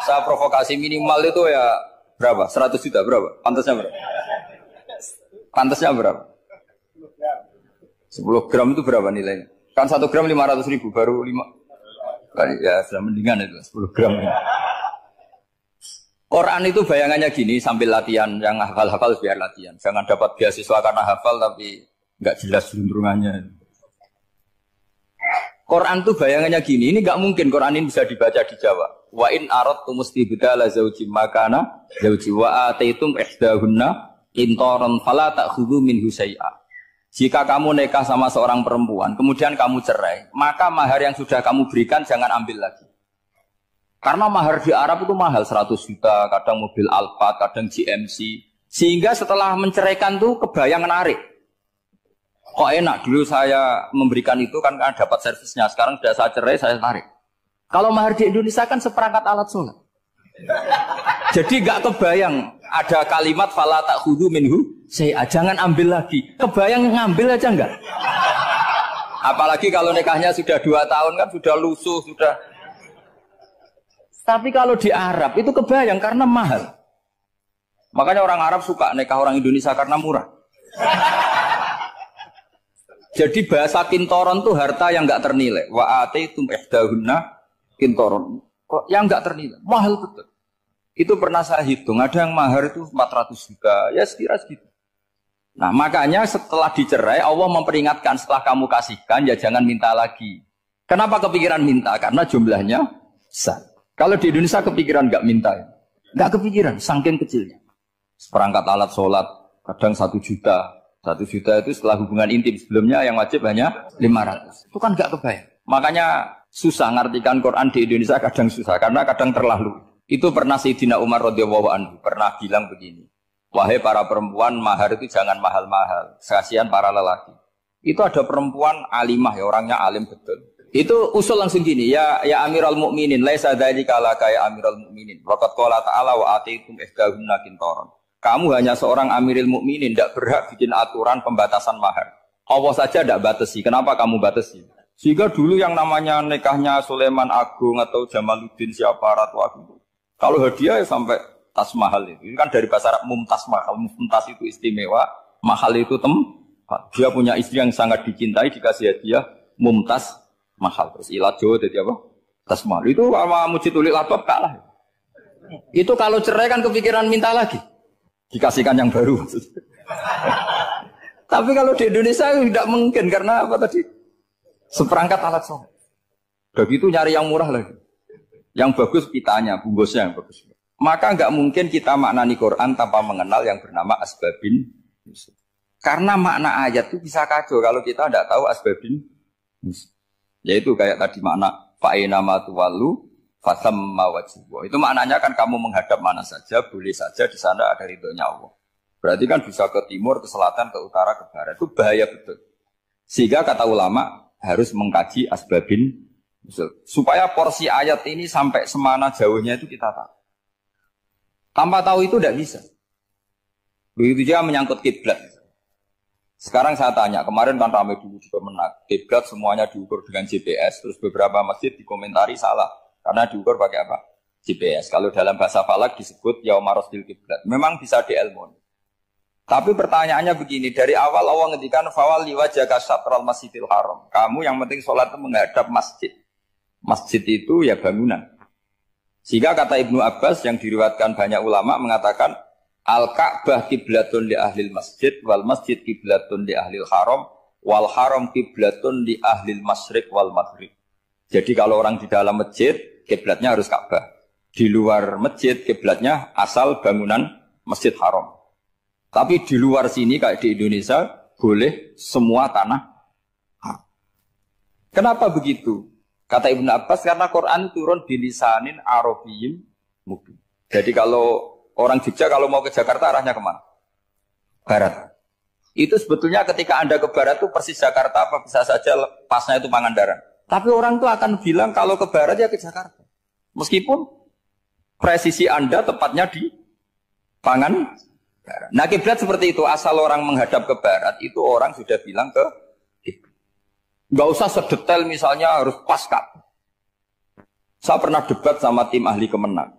Saya provokasi minimal itu ya berapa? 100 juta berapa? Pantasnya berapa? Pantasnya berapa? 10 gram itu berapa nilainya? Kan 1 gram 500 ribu, baru 5. Ya sudah mendingan itu 10 gram. Quran itu bayangannya gini, sambil latihan, yang hafal-hafal biar latihan. Jangan dapat beasiswa karena hafal tapi nggak jelas juntrungannya. Quran itu bayangannya gini, ini nggak mungkin Quran ini bisa dibaca di Jawa. Wa in aradtum istibdala zawji makana zawji wa ataitum ihdahunna qintaran fala ta'khudhu minhu syai'a. Jika kamu nikah sama seorang perempuan, kemudian kamu cerai, maka mahar yang sudah kamu berikan jangan ambil lagi. Karena mahar di Arab itu mahal, 100 juta, kadang mobil Alphard, kadang GMC. Sehingga setelah menceraikan tuh kebayang menarik. Kok enak, dulu saya memberikan itu kan karena dapat servisnya, sekarang sudah saya cerai, saya tarik. Kalau mahar di Indonesia kan seperangkat alat sholat. Jadi gak kebayang ada kalimat fala ta'khudhu minhu syai'a, jangan ambil lagi. Kebayang ngambil aja enggak? Apalagi kalau nikahnya sudah 2 tahun kan sudah lusuh, sudah. Tapi kalau di Arab itu kebayang karena mahal. Makanya orang Arab suka nikah orang Indonesia karena murah. Jadi bahasa kintoron itu harta yang enggak ternilai. Wa ataitum ihdahunna kintoron. Kok yang enggak ternilai? Mahal betul. Itu pernah saya hitung, ada yang mahar itu 400 juta, ya sekira segitu. Nah makanya setelah dicerai, Allah memperingatkan setelah kamu kasihkan, ya jangan minta lagi. Kenapa kepikiran minta? Karena jumlahnya besar. Kalau di Indonesia kepikiran nggak minta, ya? Nggak kepikiran, saking kecilnya. Seperangkat alat sholat, kadang 1 juta. 1 juta itu setelah hubungan intim, sebelumnya yang wajib hanya 500. Itu kan nggak kebayang. Makanya susah ngartikan Quran di Indonesia, kadang susah, karena kadang terlalu. Itu pernah Sayyidina Umar radhiyallahu anhu pernah bilang begini, wahai para perempuan, mahar itu jangan mahal-mahal, kasihan para lelaki. Itu ada perempuan alimah, ya orangnya alim betul. Itu usul langsung gini, ya Amirul Mukminin, laisa dzalika laka ya Amirul Mukminin. Waqad qala ta'ala wa atiitum ihdahunna qintaran. Kamu hanya seorang Amirul Mukminin, tidak berhak bikin aturan pembatasan mahar. Allah saja tidak batasi, kenapa kamu batasi? Sehingga dulu yang namanya nikahnya Sulaiman Agung atau Jamaluddin siapa Ratu Agung, kalau hadiah ya sampai tas mahal itu. Ini kan dari bahasa Arab mumtaz mahal. Mumtaz itu istimewa, mahal itu tempat. Dia punya istri yang sangat dicintai, dikasih hadiah mumtaz mahal. Terus ilat Jawa jadi apa? Tas mahal. Itu sama Mujid Ulil Albab kalah. Itu kalau cerai kan kepikiran minta lagi. Dikasihkan yang baru. Tapi kalau di Indonesia tidak mungkin karena apa tadi? Seperangkat alat sholat. Udah gitu nyari yang murah lagi. Yang bagus kitanya, bungkusnya yang bagus. Maka nggak mungkin kita maknani Quran tanpa mengenal yang bernama asbabin nuzul. Karena makna ayat itu bisa kacau kalau kita tidak tahu asbabin nuzul. Yaitu kayak tadi makna fa'ina ma tuwallu fasamma wajhuhu. Itu maknanya kan kamu menghadap mana saja, boleh saja di sana ada ridhonya Allah. Berarti kan bisa ke timur, ke selatan, ke utara, ke barat. Itu bahaya betul. Sehingga kata ulama harus mengkaji asbabin nuzul. Supaya porsi ayat ini sampai semana jauhnya itu kita tahu. Tanpa tahu itu tidak bisa. Begitu juga menyangkut kiblat. Sekarang saya tanya, kemarin kan ramai dulu juga menang. Kiblat semuanya diukur dengan GPS, terus beberapa masjid dikomentari salah. Karena diukur pakai apa? GPS. Kalau dalam bahasa falak disebut yaumarosdil kiblat. Memang bisa diilmoni. Tapi pertanyaannya begini, dari awal Allah ngendikan fawal liwajaka syatral masjidil haram. Kamu yang penting sholat itu menghadap masjid. Masjid itu ya bangunan. Sehingga kata Ibnu Abbas yang diriwayatkan banyak ulama mengatakan Al-Ka'bah kiblatun li ahlil masjid wal masjid kiblatun li ahlil haram wal haram kiblatun li ahlil masyriq wal maghrib. Jadi kalau orang di dalam masjid kiblatnya harus Ka'bah. Di luar masjid kiblatnya asal bangunan Masjid Haram. Tapi di luar sini kayak di Indonesia boleh semua tanah. Kenapa begitu? Kata Ibnu Abbas karena Quran turun bilisanin arabiyyin mubin. Jadi kalau orang Jogja kalau mau ke Jakarta arahnya kemana? Barat. Itu sebetulnya ketika Anda ke barat itu persis Jakarta apa bisa saja pasnya itu Pangandaran. Tapi orang itu akan bilang kalau ke barat ya ke Jakarta. Meskipun presisi Anda tepatnya di Pangandaran. Nah kiblat seperti itu asal orang menghadap ke barat itu orang sudah bilang ke nggak usah sedetail misalnya harus pas Ka'bah. Saya pernah debat sama tim ahli Kemenang.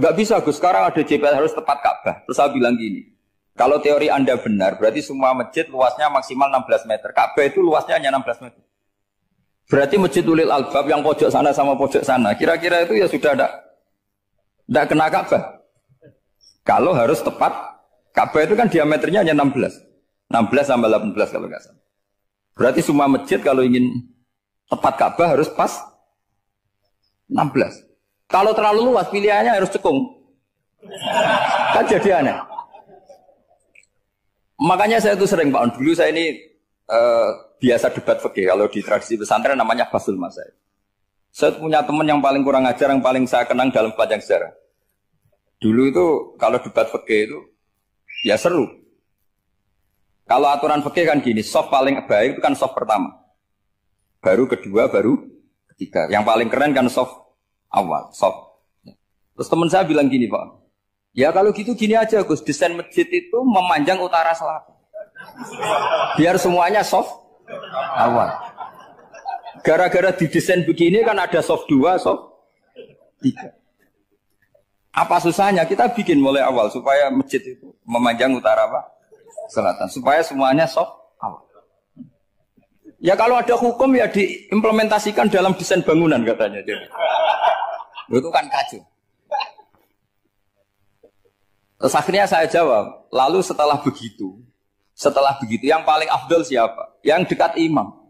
Nggak bisa Gus, sekarang ada GPS harus tepat Ka'bah. Terus saya bilang gini, kalau teori Anda benar, berarti semua masjid luasnya maksimal 16 meter. Ka'bah itu luasnya hanya 16 meter. Berarti masjid Ulil Albab yang pojok sana sama pojok sana, kira-kira itu ya sudah tidak kena Ka'bah. Kalau harus tepat, Ka'bah itu kan diameternya hanya 16. 16 sampai 18 kalau nggak salah. Berarti semua masjid kalau ingin tepat Ka'bah harus pas 16. Kalau terlalu luas pilihannya harus cekung. Kan jadi aneh. Makanya saya itu sering Pak, dulu saya ini biasa debat fikih. Kalau di tradisi pesantren namanya Basul Masail. Saya punya teman yang paling kurang ajar, yang paling saya kenang dalam panjang sejarah. Dulu itu kalau debat fikih itu ya seru. Kalau aturan fikih kan gini, soft paling baik itu kan soft pertama. Baru kedua, baru ketiga. Yang paling keren kan soft awal, soft. Terus teman saya bilang gini Pak, ya kalau gitu gini aja Gus, desain masjid itu memanjang utara selatan. Biar semuanya soft awal. Gara-gara didesain begini kan ada soft 2, soft 3. Apa susahnya? Kita bikin mulai awal supaya masjid itu memanjang utara apa? Selatan. Supaya semuanya soft awal. Ya kalau ada hukum ya diimplementasikan dalam desain bangunan katanya. Jadi. Itu kan kacau. Terus akhirnya saya jawab, lalu setelah begitu yang paling afdol siapa? Yang dekat imam.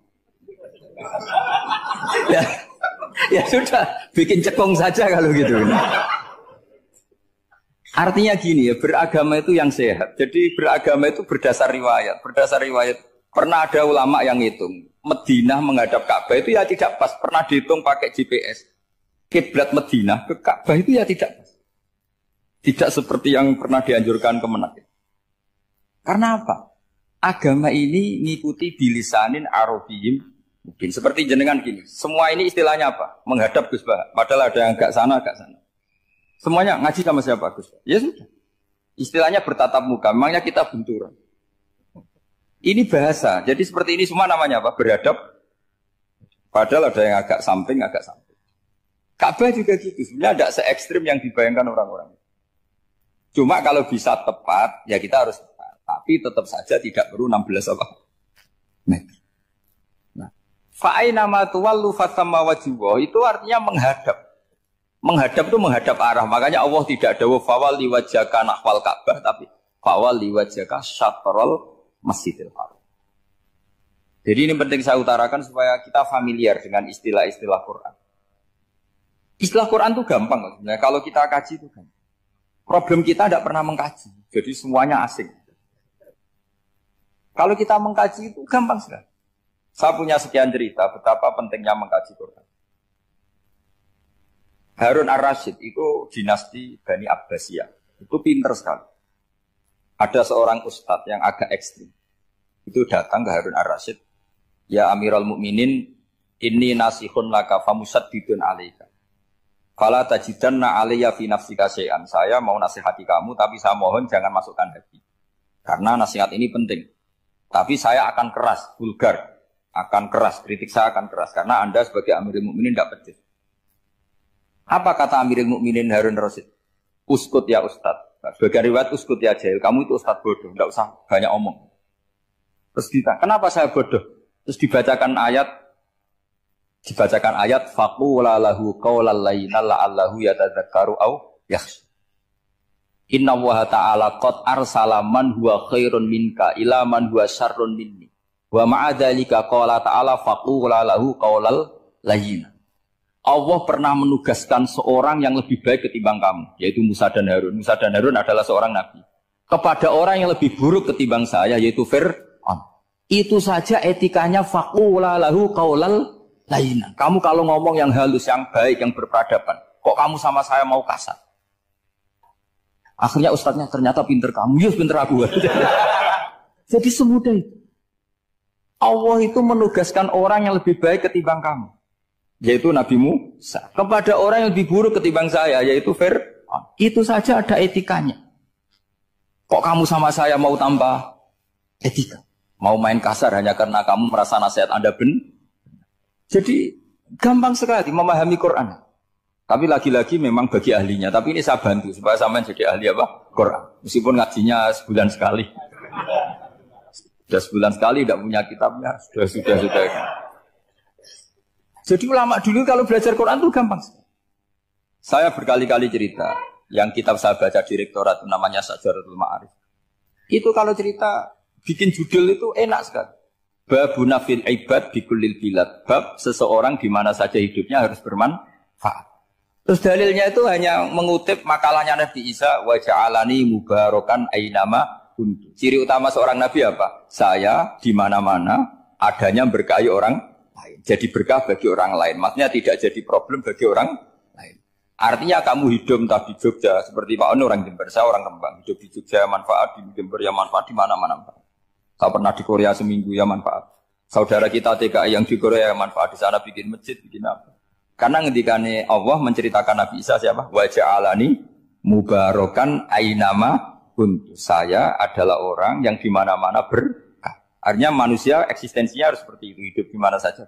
Ya sudah, bikin cekung saja kalau gitu. Artinya gini ya, beragama itu yang sehat. Jadi beragama itu berdasar riwayat. Berdasar riwayat, pernah ada ulama yang hitung. Madinah menghadap Ka'bah itu ya tidak pas. Pernah dihitung pakai GPS. Kiblat Madinah ke Ka'bah itu ya tidak pas. Tidak seperti yang pernah dianjurkan Kemenak. Karena apa? Agama ini ngikuti bilisanin arabiyyin mungkin. Seperti jenengan gini. Semua ini istilahnya apa? Menghadap Gus Bah. Padahal ada yang agak sana, agak sana. Semuanya ngaji sama siapa Gus? Ya sudah. Istilahnya bertatap muka. Memangnya kita benturan. Ini bahasa. Jadi seperti ini semua namanya apa? Beradab. Padahal ada yang agak samping, agak samping. Ka'bah juga gitu. Sebenarnya tidak se-ekstrim yang dibayangkan orang-orang. Cuma kalau bisa tepat, ya kita harus tepat. Tapi tetap saja tidak perlu 16 apa? Meter. Nah, fa'aina ma tuwallu fasamma wajhuhu itu artinya menghadap. Menghadap itu menghadap arah. Makanya Allah tidak ada fawal liwajhaka nahwal Ka'bah, tapi fawal liwajhaka syatrul Masjidil Haram. Jadi ini penting saya utarakan supaya kita familiar dengan istilah-istilah Quran. Istilah Quran itu gampang sebenarnya. Kalau kita kaji itu gampang. Problem kita tidak pernah mengkaji. Jadi semuanya asing. Kalau kita mengkaji itu gampang sekali. Saya punya sekian cerita betapa pentingnya mengkaji Quran. Harun ar-Rasyid itu dinasti Bani Abbasiyah. Itu pinter sekali. Ada seorang ustadz yang agak ekstrim. Itu datang ke Harun ar-Rasyid. Ya Amirul Mukminin, inni nasihun laka famusaddidun alaika. Fala tajidanna alayya fi nafsika syai'an. Saya mau nasihati kamu tapi saya mohon jangan masukkan hati. Karena nasihat ini penting. Tapi saya akan keras, vulgar, akan keras, kritik saya akan keras karena Anda sebagai Amirul Mukminin tidak pedes. Apa kata Amirul Mukminin Harun ar-Rasyid? Uskut ya Ustaz. Sebagai riwayat uskut ya jahil. Kamu itu Ustaz bodoh, tidak usah banyak omong. Terus ditanya, kenapa saya bodoh? Terus dibacakan ayat faqula lahu qawlan layyinan la'allahu yatadzakkaru aw yakhsha. Inna Allaha ta'ala qad arsala man huwa khairun minka ila man huwa syarrun minni. Wa ma'a dzalika qala ta'ala faqula lahu qawlan layyinan. Allah pernah menugaskan seorang yang lebih baik ketimbang kamu, yaitu Musa dan Harun. Musa dan Harun adalah seorang nabi. Kepada orang yang lebih buruk ketimbang saya, yaitu Fir'aun. Itu saja etikanya faqula lahu qawlan layyinan. Kamu kalau ngomong yang halus, yang baik, yang berperadaban, kok kamu sama saya mau kasar? Akhirnya ustadznya ternyata pinter kamu, yes pinter aku. Jadi semudah itu. Allah itu menugaskan orang yang lebih baik ketimbang kamu, yaitu Nabi Musa. Kepada orang yang lebih buruk ketimbang saya, yaitu Fir'aun. Itu saja ada etikanya. Kok kamu sama saya mau tambah etika? Mau main kasar hanya karena kamu merasa nasihat Anda benar? Jadi gampang sekali memahami Quran. Tapi lagi-lagi memang bagi ahlinya. Tapi ini saya bantu supaya sampean jadi ahli apa? Quran. Meskipun ngajinya sebulan sekali. Sudah sebulan sekali tidak punya kitabnya. Sudah. Jadi ulama dulu kalau belajar Quran itu gampang. Saya berkali-kali cerita. Yang kitab saya baca di rektorat namanya Syajaratul Ma'arif. Itu kalau cerita bikin judul itu enak sekali. Babuna fil ibad bikullil bilad. Bab seseorang di mana saja hidupnya harus bermanfaat. Terus dalilnya itu hanya mengutip makalahnya Nabi Isa, wa ja'alani mubarakan ainama kuntu. Ciri utama seorang nabi apa? Saya di mana-mana adanya berkahi orang lain. Jadi berkah bagi orang lain. Maksudnya tidak jadi problem bagi orang lain. Artinya kamu hidup entah di Jogja seperti Pak Ono orang Jember, saya orang Kembang. Hidup di Jogja manfaat, di Jember ya manfaat, di mana-mana manfaat. Saya pernah di Korea seminggu ya manfaat. Saudara kita TKI yang di Korea ya manfaat, di sana bikin masjid, bikin apa. Karena ngendikane Allah menceritakan Nabi Isa siapa? Wa ja'alani mubarakan ainama kuntu. Saya adalah orang yang di mana-mana berkah. Artinya manusia eksistensinya harus seperti itu, hidup di mana saja.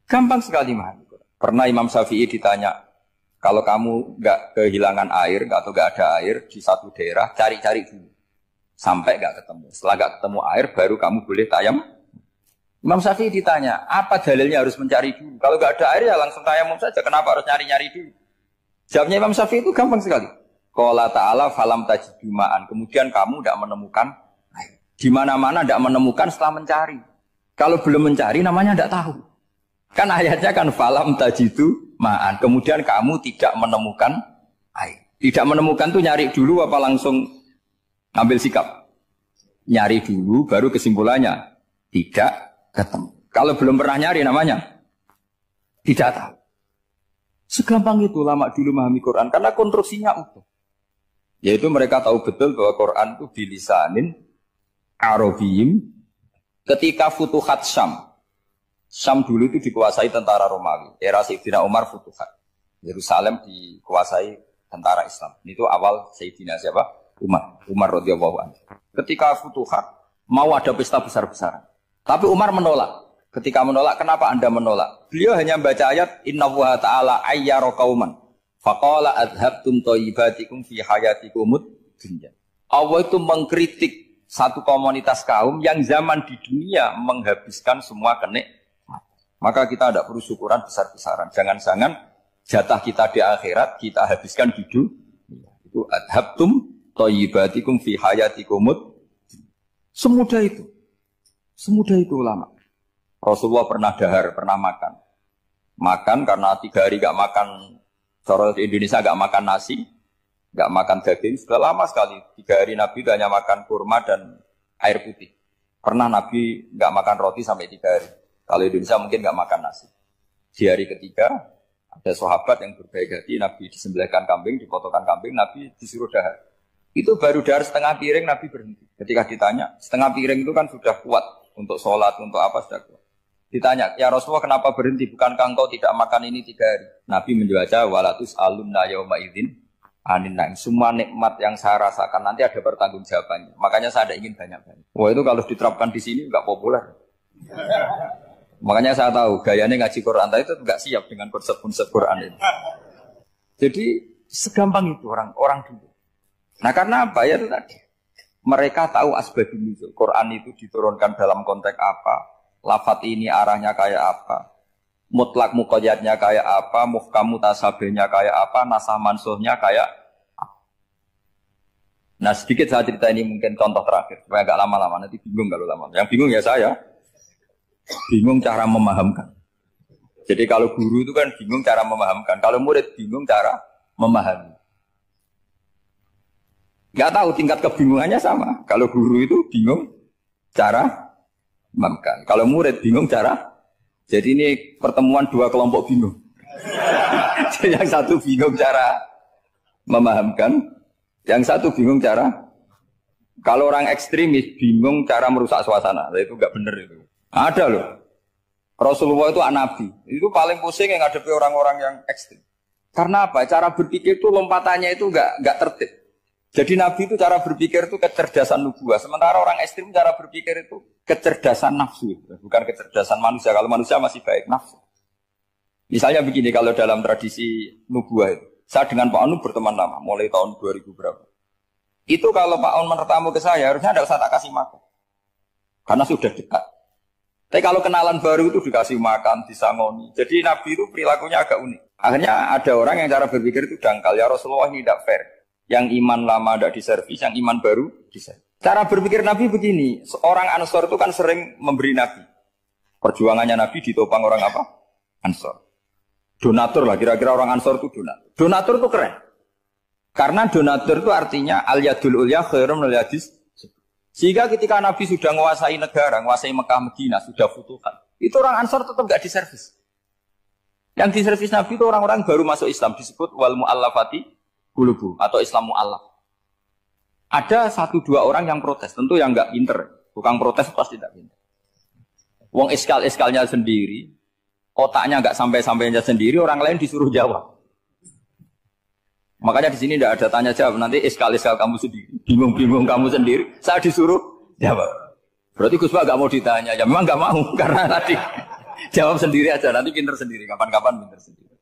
Gampang sekali memahami. Pernah Imam Syafi'i ditanya, kalau kamu enggak kehilangan air atau enggak ada air di satu daerah, cari-cari dulu. Sampai enggak ketemu. Setelah enggak ketemu air baru kamu boleh tayamum. Imam Syafi'i ditanya, apa dalilnya harus mencari dulu? Kalau nggak ada air ya langsung tayamum saja. Kenapa harus nyari-nyari dulu? Jawabnya Imam Syafi'i itu gampang sekali. Qala ta'ala falam tajidu ma'an. Kemudian kamu tidak menemukan air. Di mana-mana tidak menemukan setelah mencari. Kalau belum mencari namanya tidak tahu. Kan ayatnya kan falam tajidu ma'an. Kemudian kamu tidak menemukan air. Tidak menemukan tuh nyari dulu apa langsung ambil sikap? Nyari dulu baru kesimpulannya tidak ketemu. Kalau belum pernah nyari namanya tidak tahu. Segampang itu lama dulu memahami Quran karena konstruksinya utuh. Yaitu mereka tahu betul bahwa Quran itu bilisanin Arabiyim. Ketika Futuhat Syam. Syam dulu itu dikuasai tentara Romawi. Era Sayyidina Umar Futuhat. Yerusalem dikuasai tentara Islam. Itu awal Sayyidina siapa? Umar radhiyallahu anhu. Ketika Futuhat mau ada pesta besar-besaran. Tapi Umar menolak. Ketika menolak, kenapa Anda menolak? Beliau hanya membaca ayat Inna Allaha ta'ala ayyara qauman faqala adhabtum thayyibatikum fi hayatikumud dunya. Allah itu mengkritik satu komunitas kaum yang zaman di dunia menghabiskan semua kenikmatan. Maka kita tidak perlu syukuran besar-besaran. Jangan-jangan jatah kita di akhirat kita habiskan di dunia. Itu adhabtum thayyibatikum fi hayatikumud dunya. Semudah itu ulama. Rasulullah pernah dahar, pernah makan. Makan karena 3 hari gak makan, cara di Indonesia gak makan nasi, gak makan daging, sudah lama sekali. 3 hari Nabi hanya makan kurma dan air putih. Pernah Nabi gak makan roti sampai 3 hari. Kalau Indonesia mungkin gak makan nasi. Di hari ketiga, ada sahabat yang berbaik hati, Nabi disembelihkan kambing, dipotongkan kambing, Nabi disuruh dahar. Itu baru dahar setengah piring, Nabi berhenti. Ketika ditanya, setengah piring itu kan sudah kuat untuk sholat, untuk apa sudah kuat. Ditanya, ya Rasulullah kenapa berhenti? Bukankah engkau tidak makan ini 3 hari? Nabi menjawab, walatus alunna yauma idzin anin naim. Semua nikmat yang saya rasakan nanti ada pertanggungjawabannya. Makanya saya tidak ingin banyak-banyak. Wah itu kalau diterapkan di sini enggak populer. Makanya saya tahu gayanya ngaji Quran itu enggak siap dengan konsep-konsep Quran ini. Jadi segampang itu orang dulu. Nah karena apa ya itu tadi? Mereka tahu asbabun nuzul. Quran itu diturunkan dalam konteks apa? Lafat ini arahnya kayak apa? Mutlak muqayyadnya kayak apa? Muhkam mutasabihnya kayak apa? Nasah mansuhnya kayak apa? Nah sedikit saya cerita ini mungkin contoh terakhir supaya agak lama-lama, nanti bingung kalau lama. Yang bingung ya saya. Bingung cara memahamkan. Jadi kalau guru itu kan bingung cara memahamkan. Kalau murid bingung cara memahami. Gak tahu tingkat kebingungannya sama. Kalau guru itu bingung cara memahamkan. Kalau murid bingung cara. Jadi ini pertemuan 2 kelompok bingung. Yang satu bingung cara memahamkan, yang satu bingung cara. Kalau orang ekstremis bingung cara merusak suasana. Itu nggak benar itu. Ada loh. Rasulullah itu nabi. Itu paling pusing yang ngadepi orang-orang yang ekstrim. Karena apa? Cara berpikir itu lompatannya itu nggak tertib. Jadi Nabi itu cara berpikir itu kecerdasan nubuah. Sementara orang ekstrim cara berpikir itu kecerdasan nafsu. Bukan kecerdasan manusia. Kalau manusia masih baik, nafsu. Misalnya begini, kalau dalam tradisi nubuah itu. Saya dengan Pak Anu berteman lama, mulai tahun 2000 berapa. Itu kalau Pak Anu bertamu ke saya, harusnya tidak usah tak kasih makan. Karena sudah dekat. Tapi kalau kenalan baru itu dikasih makan, disangoni. Jadi Nabi itu perilakunya agak unik. Akhirnya ada orang yang cara berpikir itu dangkal. Ya Rasulullah ini tidak fair. Yang iman lama tidak diservis, yang iman baru diservis. Cara berpikir Nabi begini, seorang Ansor itu kan sering memberi Nabi. Perjuangannya Nabi ditopang orang apa? Ansor. Donatur lah, kira-kira orang Ansor itu donatur. Donatur itu keren. Karena donatur itu artinya al-yadul ulya khairum minal yadis. Sehingga ketika Nabi sudah menguasai negara, menguasai Mekah, Madinah, sudah futuhan. Itu orang Ansor tetap tidak diservis. Yang diservis Nabi itu orang-orang baru masuk Islam, disebut wal mu'allafati qulubuhum atau Islam mu'allaf. Ada 1-2 orang yang protes, tentu yang enggak pinter. Tukang protes pasti tidak pinter. Wong iskal-iskalnya sendiri, otaknya enggak sampai-sampainya sendiri, orang lain disuruh jawab. Makanya di sini tidak ada tanya jawab, nanti iskal-iskal kamu sendiri, bingung-bingung kamu sendiri, saya disuruh jawab. Berarti Gus Pak enggak mau ditanya, ya memang enggak mau karena nanti jawab sendiri aja, nanti pinter sendiri, kapan-kapan pinter sendiri.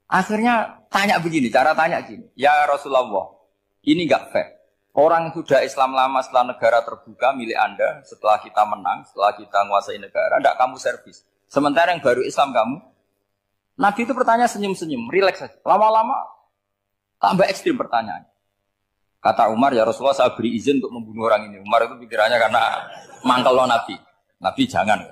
Akhirnya tanya begini, cara tanya gini, ya Rasulullah, ini enggak fair. Orang sudah Islam lama setelah negara terbuka milik Anda, setelah kita menang, setelah kita menguasai negara, enggak kamu servis. Sementara yang baru Islam kamu, Nabi itu bertanya senyum-senyum, rileks saja. Lama-lama tambah ekstrim pertanyaan. Kata Umar, ya Rasulullah saya beri izin untuk membunuh orang ini. Umar itu pikirannya karena mangkel Nabi. Nabi jangan.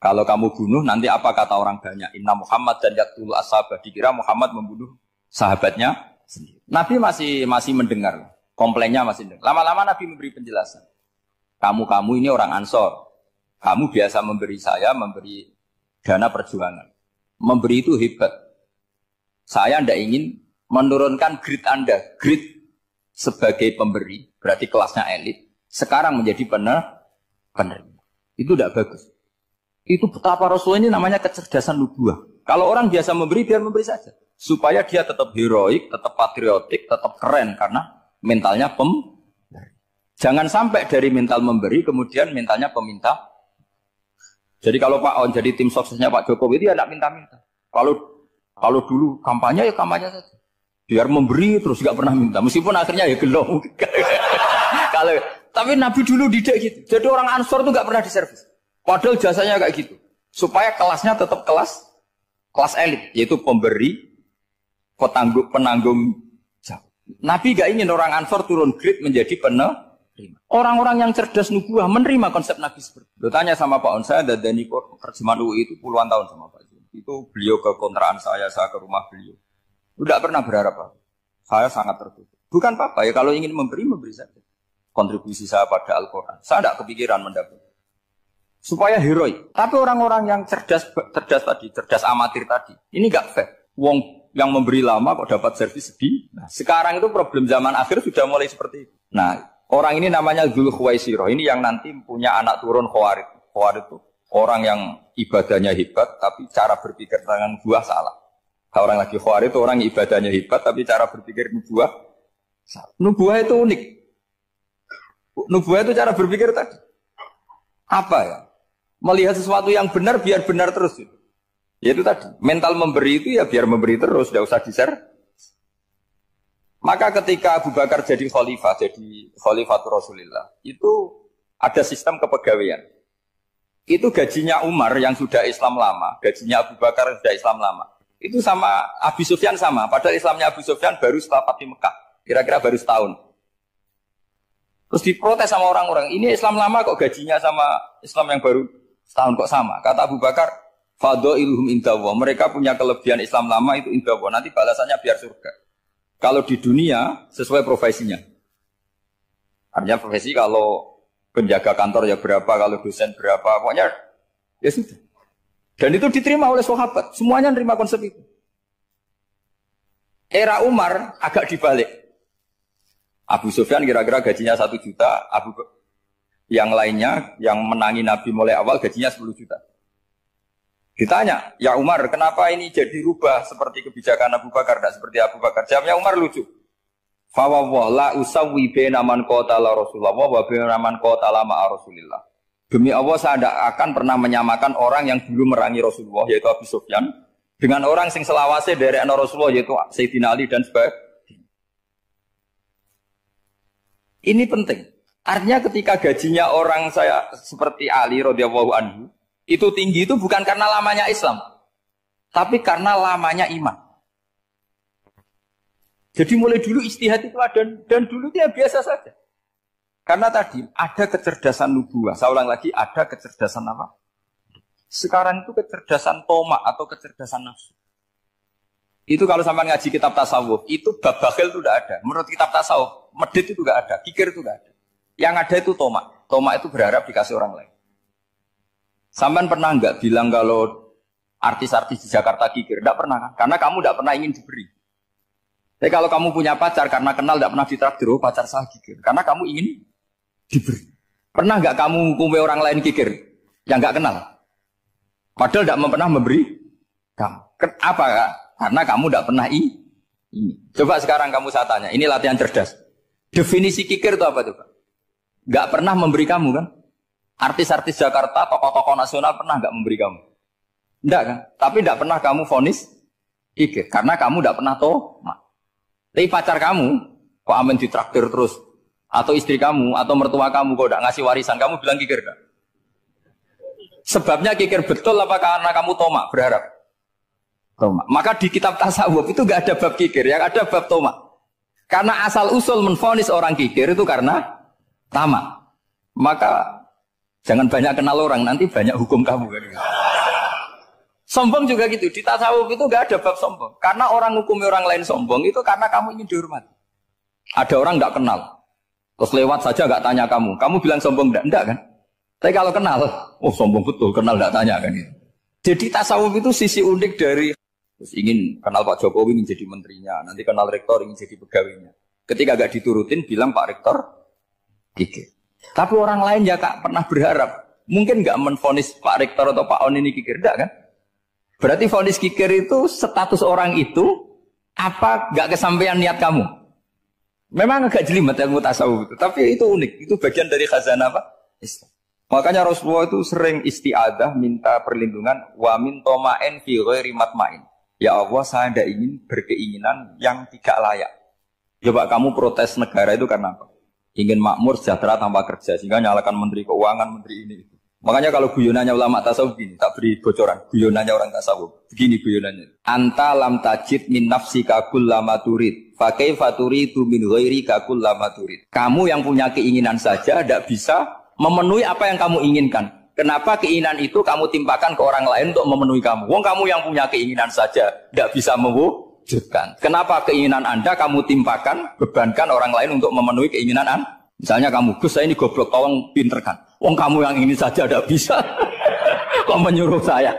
Kalau kamu bunuh, nanti apa kata orang banyak? Inna Muhammad dan yaktulu ashabah. Dikira Muhammad membunuh sahabatnya sendiri. Nabi masih mendengar. Komplainnya masih dengar. Lama-lama Nabi memberi penjelasan. Kamu ini orang Ansor. Kamu biasa memberi saya, memberi dana perjuangan. Memberi itu hebat. Saya tidak ingin menurunkan grade Anda. Grade sebagai pemberi, berarti kelasnya elit. Sekarang menjadi penerima. Itu tidak bagus. Itu betapa Rasul ini namanya kecerdasan nubuah. Kalau orang biasa memberi, biar memberi saja. Supaya dia tetap heroik, tetap patriotik, tetap keren. Karena mentalnya pemberi. Jangan sampai dari mental memberi, kemudian mentalnya peminta. Jadi kalau Pak On jadi tim suksesnya Pak Jokowi, dia tidak minta-minta. Kalau dulu kampanye, ya kampanye saja. Biar memberi terus nggak pernah minta. Meskipun akhirnya ya gelong. Tapi Nabi dulu tidak gitu. Jadi orang Ansor itu nggak pernah diservis. Padahal jasanya kayak gitu. Supaya kelasnya tetap kelas elit, yaitu pemberi, penanggung jawab. Nabi gak ingin orang Ansor turun grade menjadi penerima. Orang-orang yang cerdas nubuah menerima konsep Nabi seperti itu. Tanya sama Pak On, saya dadani terjemahan UI itu puluhan tahun sama Pak Jun. Itu beliau ke kontrakan saya ke rumah beliau. Tidak pernah berharap apa. Saya sangat tertutup. Bukan apa-apa ya, kalau ingin memberi saja. Kontribusi saya pada Al-Quran. Saya tidak kepikiran mendapat. Supaya heroik. Tapi orang-orang yang cerdas amatir tadi, ini nggak fair. Wong yang memberi lama kok dapat servis sedih. Nah, sekarang itu problem zaman akhir sudah mulai seperti itu. Nah, orang ini namanya Dzul Khuwaisirah. Ini yang nanti punya anak turun Khawarij. Khawarij itu orang yang ibadahnya hebat, tapi cara berpikir dengan buah salah. Kalau orang lagi Khawarij itu orang yang ibadahnya hebat, tapi cara berpikir nubuah salah. Nubuah itu unik. Nubuah itu cara berpikir tadi. Apa ya? Melihat sesuatu yang benar biar benar terus itu. Yaitu tadi, mental memberi itu ya biar memberi terus, tidak usah di-share. Maka ketika Abu Bakar jadi Khalifatul Rasulullah, itu ada sistem kepegawaian. Itu gajinya Umar yang sudah Islam lama, gajinya Abu Bakar yang sudah Islam lama. Itu sama Abu Sufyan sama, padahal Islamnya Abu Sufyan baru setelah Fathu Mekah, kira-kira baru setahun. Terus diprotes sama orang-orang, ini Islam lama kok gajinya sama Islam yang baru setahun kok sama. Kata Abu Bakar, Fadailuhum indallah. Mereka punya kelebihan Islam lama itu indallah. Nanti balasannya biar surga. Kalau di dunia sesuai profesinya. Artinya profesi kalau penjaga kantor ya berapa, kalau dosen berapa, pokoknya ya sudah. Dan itu diterima oleh sahabat. Semuanya menerima konsep itu. Era Umar agak dibalik. Abu Sufyan kira-kira gajinya 1 juta, yang lainnya yang menangi Nabi mulai awal gajinya 10 juta. Ditanya, ya Umar, kenapa ini jadi rubah seperti kebijakan Abu Bakar, tidak seperti Abu Bakar? Jawabnya Umar lucu. Fawwah la usawwi baina man qatala Rasulullah wa baina man qatala ma'a Rasulillah. Demi Allah saya tidak akan pernah menyamakan orang yang dulu merangi Rasulullah yaitu Abu Sufyan dengan orang sing selawase dari Rasulullah yaitu Sayyidina Ali dan sebagainya. Ini penting. Artinya ketika gajinya orang saya seperti Ali radhiyallahu anhu itu tinggi itu bukan karena lamanya Islam, tapi karena lamanya iman. Jadi mulai dulu ijtihad itu ada dan dulu dia biasa saja. Karena tadi ada kecerdasan nubuah. Saya ulang lagi, ada kecerdasan apa? Sekarang itu kecerdasan tomak atau kecerdasan nafsu. Itu kalau sampai ngaji kitab tasawuf, itu bab bakhil itu tidak ada. Menurut kitab tasawuf, medit itu tidak ada, kikir itu tidak ada. Yang ada itu tomak. Tomak itu berharap dikasih orang lain. Sampai pernah enggak bilang kalau artis-artis di Jakarta kikir? Tidak pernah kan? Karena kamu tidak pernah ingin diberi. Tapi kalau kamu punya pacar karena kenal tidak pernah ditraktir, oh pacar saya kikir. Karena kamu ingin diberi. Pernah enggak kamu hukumi orang lain kikir yang enggak kenal? Padahal tidak pernah memberi kamu. Apa kak? Karena kamu tidak pernah ini. Coba sekarang kamu saya tanya, ini latihan cerdas. Definisi kikir itu apa tuh Pak? Enggak pernah memberi kamu kan? Artis-artis Jakarta, tokoh-tokoh nasional pernah nggak memberi kamu? Enggak kan? Tapi enggak pernah kamu vonis kikir. Karena kamu enggak pernah tomak. Tapi pacar kamu, kok amin ditraktir terus? Atau istri kamu, atau mertua kamu, kok enggak ngasih warisan, kamu bilang kikir enggak? Sebabnya kikir betul apa karena kamu tomak, berharap? Tomak. Maka di kitab tasawuf itu enggak ada bab kikir, yang ada bab tomak. Karena asal usul menvonis orang kikir itu karena tamak. Maka jangan banyak kenal orang, nanti banyak hukum kamu kan. Sombong juga gitu, di tasawuf itu gak ada bab sombong. Karena orang hukumi orang lain sombong itu karena kamu ingin dihormati. Ada orang gak kenal, terus lewat saja gak tanya kamu bilang sombong enggak kan? Tapi kalau kenal, oh sombong betul, kenal gak tanya kan gitu. Jadi tasawuf itu sisi unik dari, terus ingin kenal Pak Jokowi ingin jadi menterinya, nanti kenal rektor ingin jadi pegawainya. Ketika gak diturutin bilang Pak Rektor kikir. Tapi orang lain ya kak pernah berharap, mungkin nggak menvonis Pak Rektor atau Pak On ini kikir, enggak kan? Berarti vonis kikir itu status orang itu apa nggak kesampaian niat kamu? Memang agak jelimet ilmu tasawuf itu, tapi itu unik, itu bagian dari khazanah apa? Islam. Makanya Rasulullah itu sering isti'adah minta perlindungan wa min toma'in fi ghairi matma'in. Ya Allah, saya tidak ingin berkeinginan yang tidak layak. Coba kamu protes negara itu karena apa? Ingin makmur sejahtera tanpa kerja sehingga nyalakan menteri keuangan, menteri ini itu. Makanya kalau guyonannya ulama tasawuf begini, tak beri bocoran. Guyonannya orang tasawuf. Begini guyonannya. Anta lam tajid min nafsika kullama turid. Fa kaifa turidu min ghairika kullama turid. Kamu yang punya keinginan saja tidak bisa memenuhi apa yang kamu inginkan. Kenapa keinginan itu kamu timpakan ke orang lain untuk memenuhi kamu? Wong kamu yang punya keinginan saja tidak bisa mewujudkan. Kenapa keinginan Anda kamu timpakan, bebankan orang lain untuk memenuhi keinginan Anda? Misalnya kamu, Gus saya ini goblok, tolong pinterkan. Wong kamu yang ini saja tidak bisa. Kok menyuruh saya?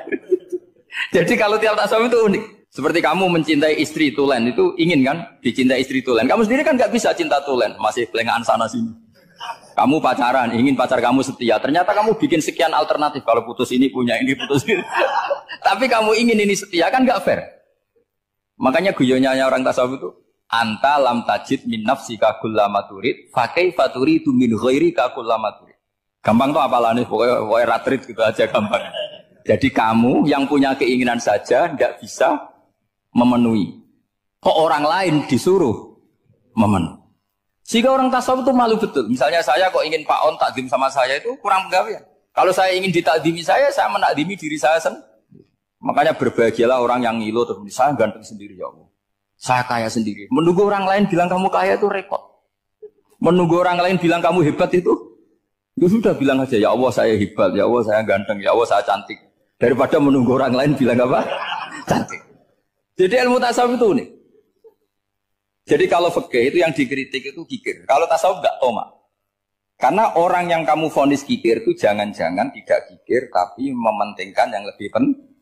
Jadi kalau tiap tasawuf itu unik. Seperti kamu mencintai istri tulen, itu ingin kan dicintai istri tulen. Kamu sendiri kan nggak bisa cinta tulen, masih pelengahan sana sini. Kamu pacaran, ingin pacar kamu setia. Ternyata kamu bikin sekian alternatif. Kalau putus ini punya ini, putus ini. Tapi kamu ingin ini setia, kan nggak fair. Makanya guyonnya orang tasawuf itu, anta lam tajid min nafsika kullama turid, fa kaifa turidu min ghairika kullama turid. Gampang tuh apalane, pokoknya ratrit gitu aja gampang. Jadi kamu yang punya keinginan saja tidak bisa memenuhi. Kok orang lain disuruh memenuhi? Sehingga orang tasawuf itu malu betul. Misalnya saya kok ingin Pak On takdim sama saya itu kurang penggawean. Kalau saya ingin ditakdimi saya menakdimi diri saya sendiri. Makanya berbahagialah orang yang ngilu terus saya ganteng sendiri ya Allah. Saya kaya sendiri. Menunggu orang lain bilang kamu kaya itu repot. Menunggu orang lain bilang kamu hebat itu sudah bilang aja ya Allah saya hebat, ya Allah saya ganteng, ya Allah saya cantik. Daripada menunggu orang lain bilang apa? Cantik. Jadi ilmu tasawuf itu unik. Jadi kalau fikih itu yang dikritik itu kikir. Kalau tasawuf enggak tomak. Karena orang yang kamu vonis kikir itu jangan-jangan tidak kikir tapi mementingkan yang lebih penting.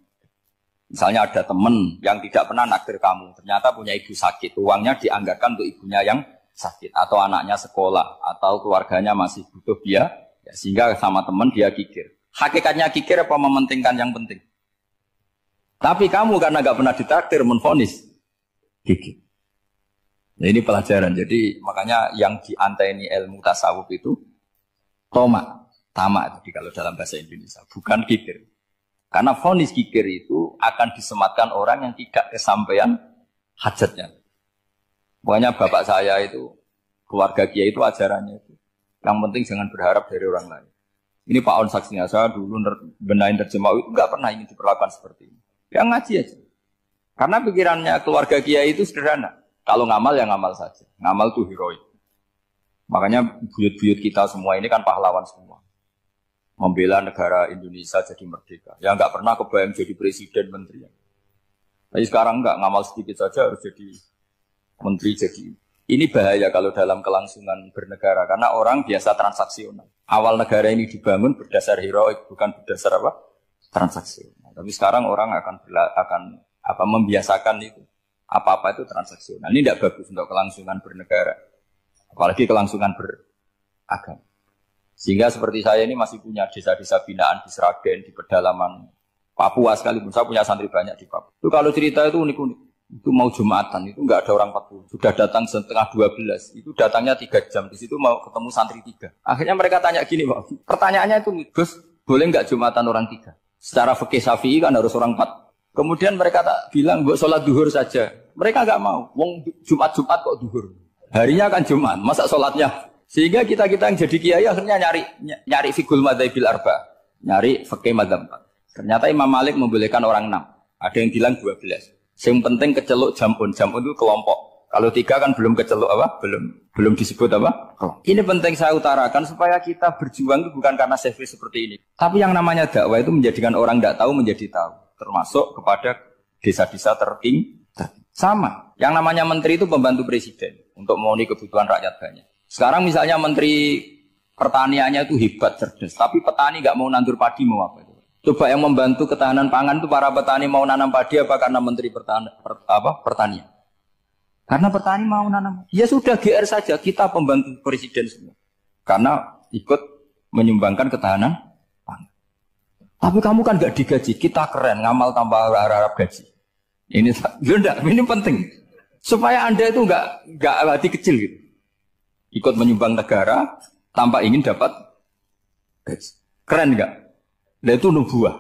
Misalnya ada teman yang tidak pernah naktir kamu, ternyata punya ibu sakit, uangnya dianggarkan untuk ibunya yang sakit, atau anaknya sekolah, atau keluarganya masih butuh biaya, ya, sehingga sama teman dia kikir. Hakikatnya kikir apa mementingkan yang penting? Tapi kamu karena nggak pernah ditakdir menvonis kikir. Nah, ini pelajaran. Jadi makanya yang dianteni ilmu tasawuf itu tomak, tamak itu kalau dalam bahasa Indonesia, bukan kikir. Karena vonis kikir itu akan disematkan orang yang tidak kesampaian hajatnya. Pokoknya bapak saya itu, keluarga kiai itu ajarannya itu. Yang penting jangan berharap dari orang lain. Ini Pak On saksinya, saya dulu benahin terjemah itu nggak pernah ingin diperlakukan seperti ini. Ya ngaji aja. Karena pikirannya keluarga kiai itu sederhana. Kalau ngamal ya ngamal saja. Ngamal itu heroik. Makanya buyut-buyut kita semua ini kan pahlawan semua. Membela negara Indonesia jadi merdeka. Ya nggak pernah kebayang jadi presiden, menteri. Tapi sekarang nggak, ngamal sedikit saja harus jadi menteri. Jadi ini bahaya kalau dalam kelangsungan bernegara. Karena orang biasa transaksional. Awal negara ini dibangun berdasar heroik, bukan berdasar apa? Transaksional. Tapi sekarang orang akan membiasakan itu. Apa-apa itu transaksional. Ini tidak bagus untuk kelangsungan bernegara. Apalagi kelangsungan beragama. Sehingga seperti saya ini masih punya desa-desa binaan di Sragen, di pedalaman Papua sekalipun. Saya punya santri banyak di Papua. Itu kalau cerita itu unik-unik. Itu mau Jumatan, itu enggak ada orang 40. Sudah datang setengah 12. Itu datangnya 3 jam. Di situ mau ketemu santri 3. Akhirnya mereka tanya gini, Pak. Pertanyaannya itu, Gus, boleh enggak Jumatan orang 3? Secara fikih Syafi'i kan harus orang 4. Kemudian mereka tak bilang, buat sholat duhur saja. Mereka enggak mau. Wong Jumat-Jumat kok duhur. Harinya kan Jumat, masa sholatnya? Sehingga kita yang jadi kiai akhirnya nyari fikul madzhabil arba, nyari fikih madzhab 4. Ternyata Imam Malik membolehkan orang 6. Ada yang bilang 12. Yang penting keceluk jamun itu kelompok. Kalau 3 kan belum keceluk apa? Belum disebut apa? Ini penting saya utarakan supaya kita berjuang itu bukan karena selfish seperti ini. Tapi yang namanya dakwah itu menjadikan orang tidak tahu menjadi tahu. Termasuk kepada desa-desa tertinggi. Sama. Yang namanya menteri itu pembantu presiden untuk memenuhi kebutuhan rakyat banyak. Sekarang misalnya menteri pertaniannya itu hebat, cerdas. Tapi petani nggak mau nandur padi, mau apa itu? Coba yang membantu ketahanan pangan itu para petani mau nanam padi apa karena menteri pertanian? Karena petani mau nanam. Ya sudah GR saja, kita pembantu presiden semua. Karena ikut menyumbangkan ketahanan pangan. Tapi kamu kan nggak digaji, kita keren, ngamal tambah harap gaji. Ini penting. Supaya Anda itu nggak hati kecil gitu. Ikut menyumbang negara tanpa ingin dapat gaji. Keren nggak? Nah itu nubuah.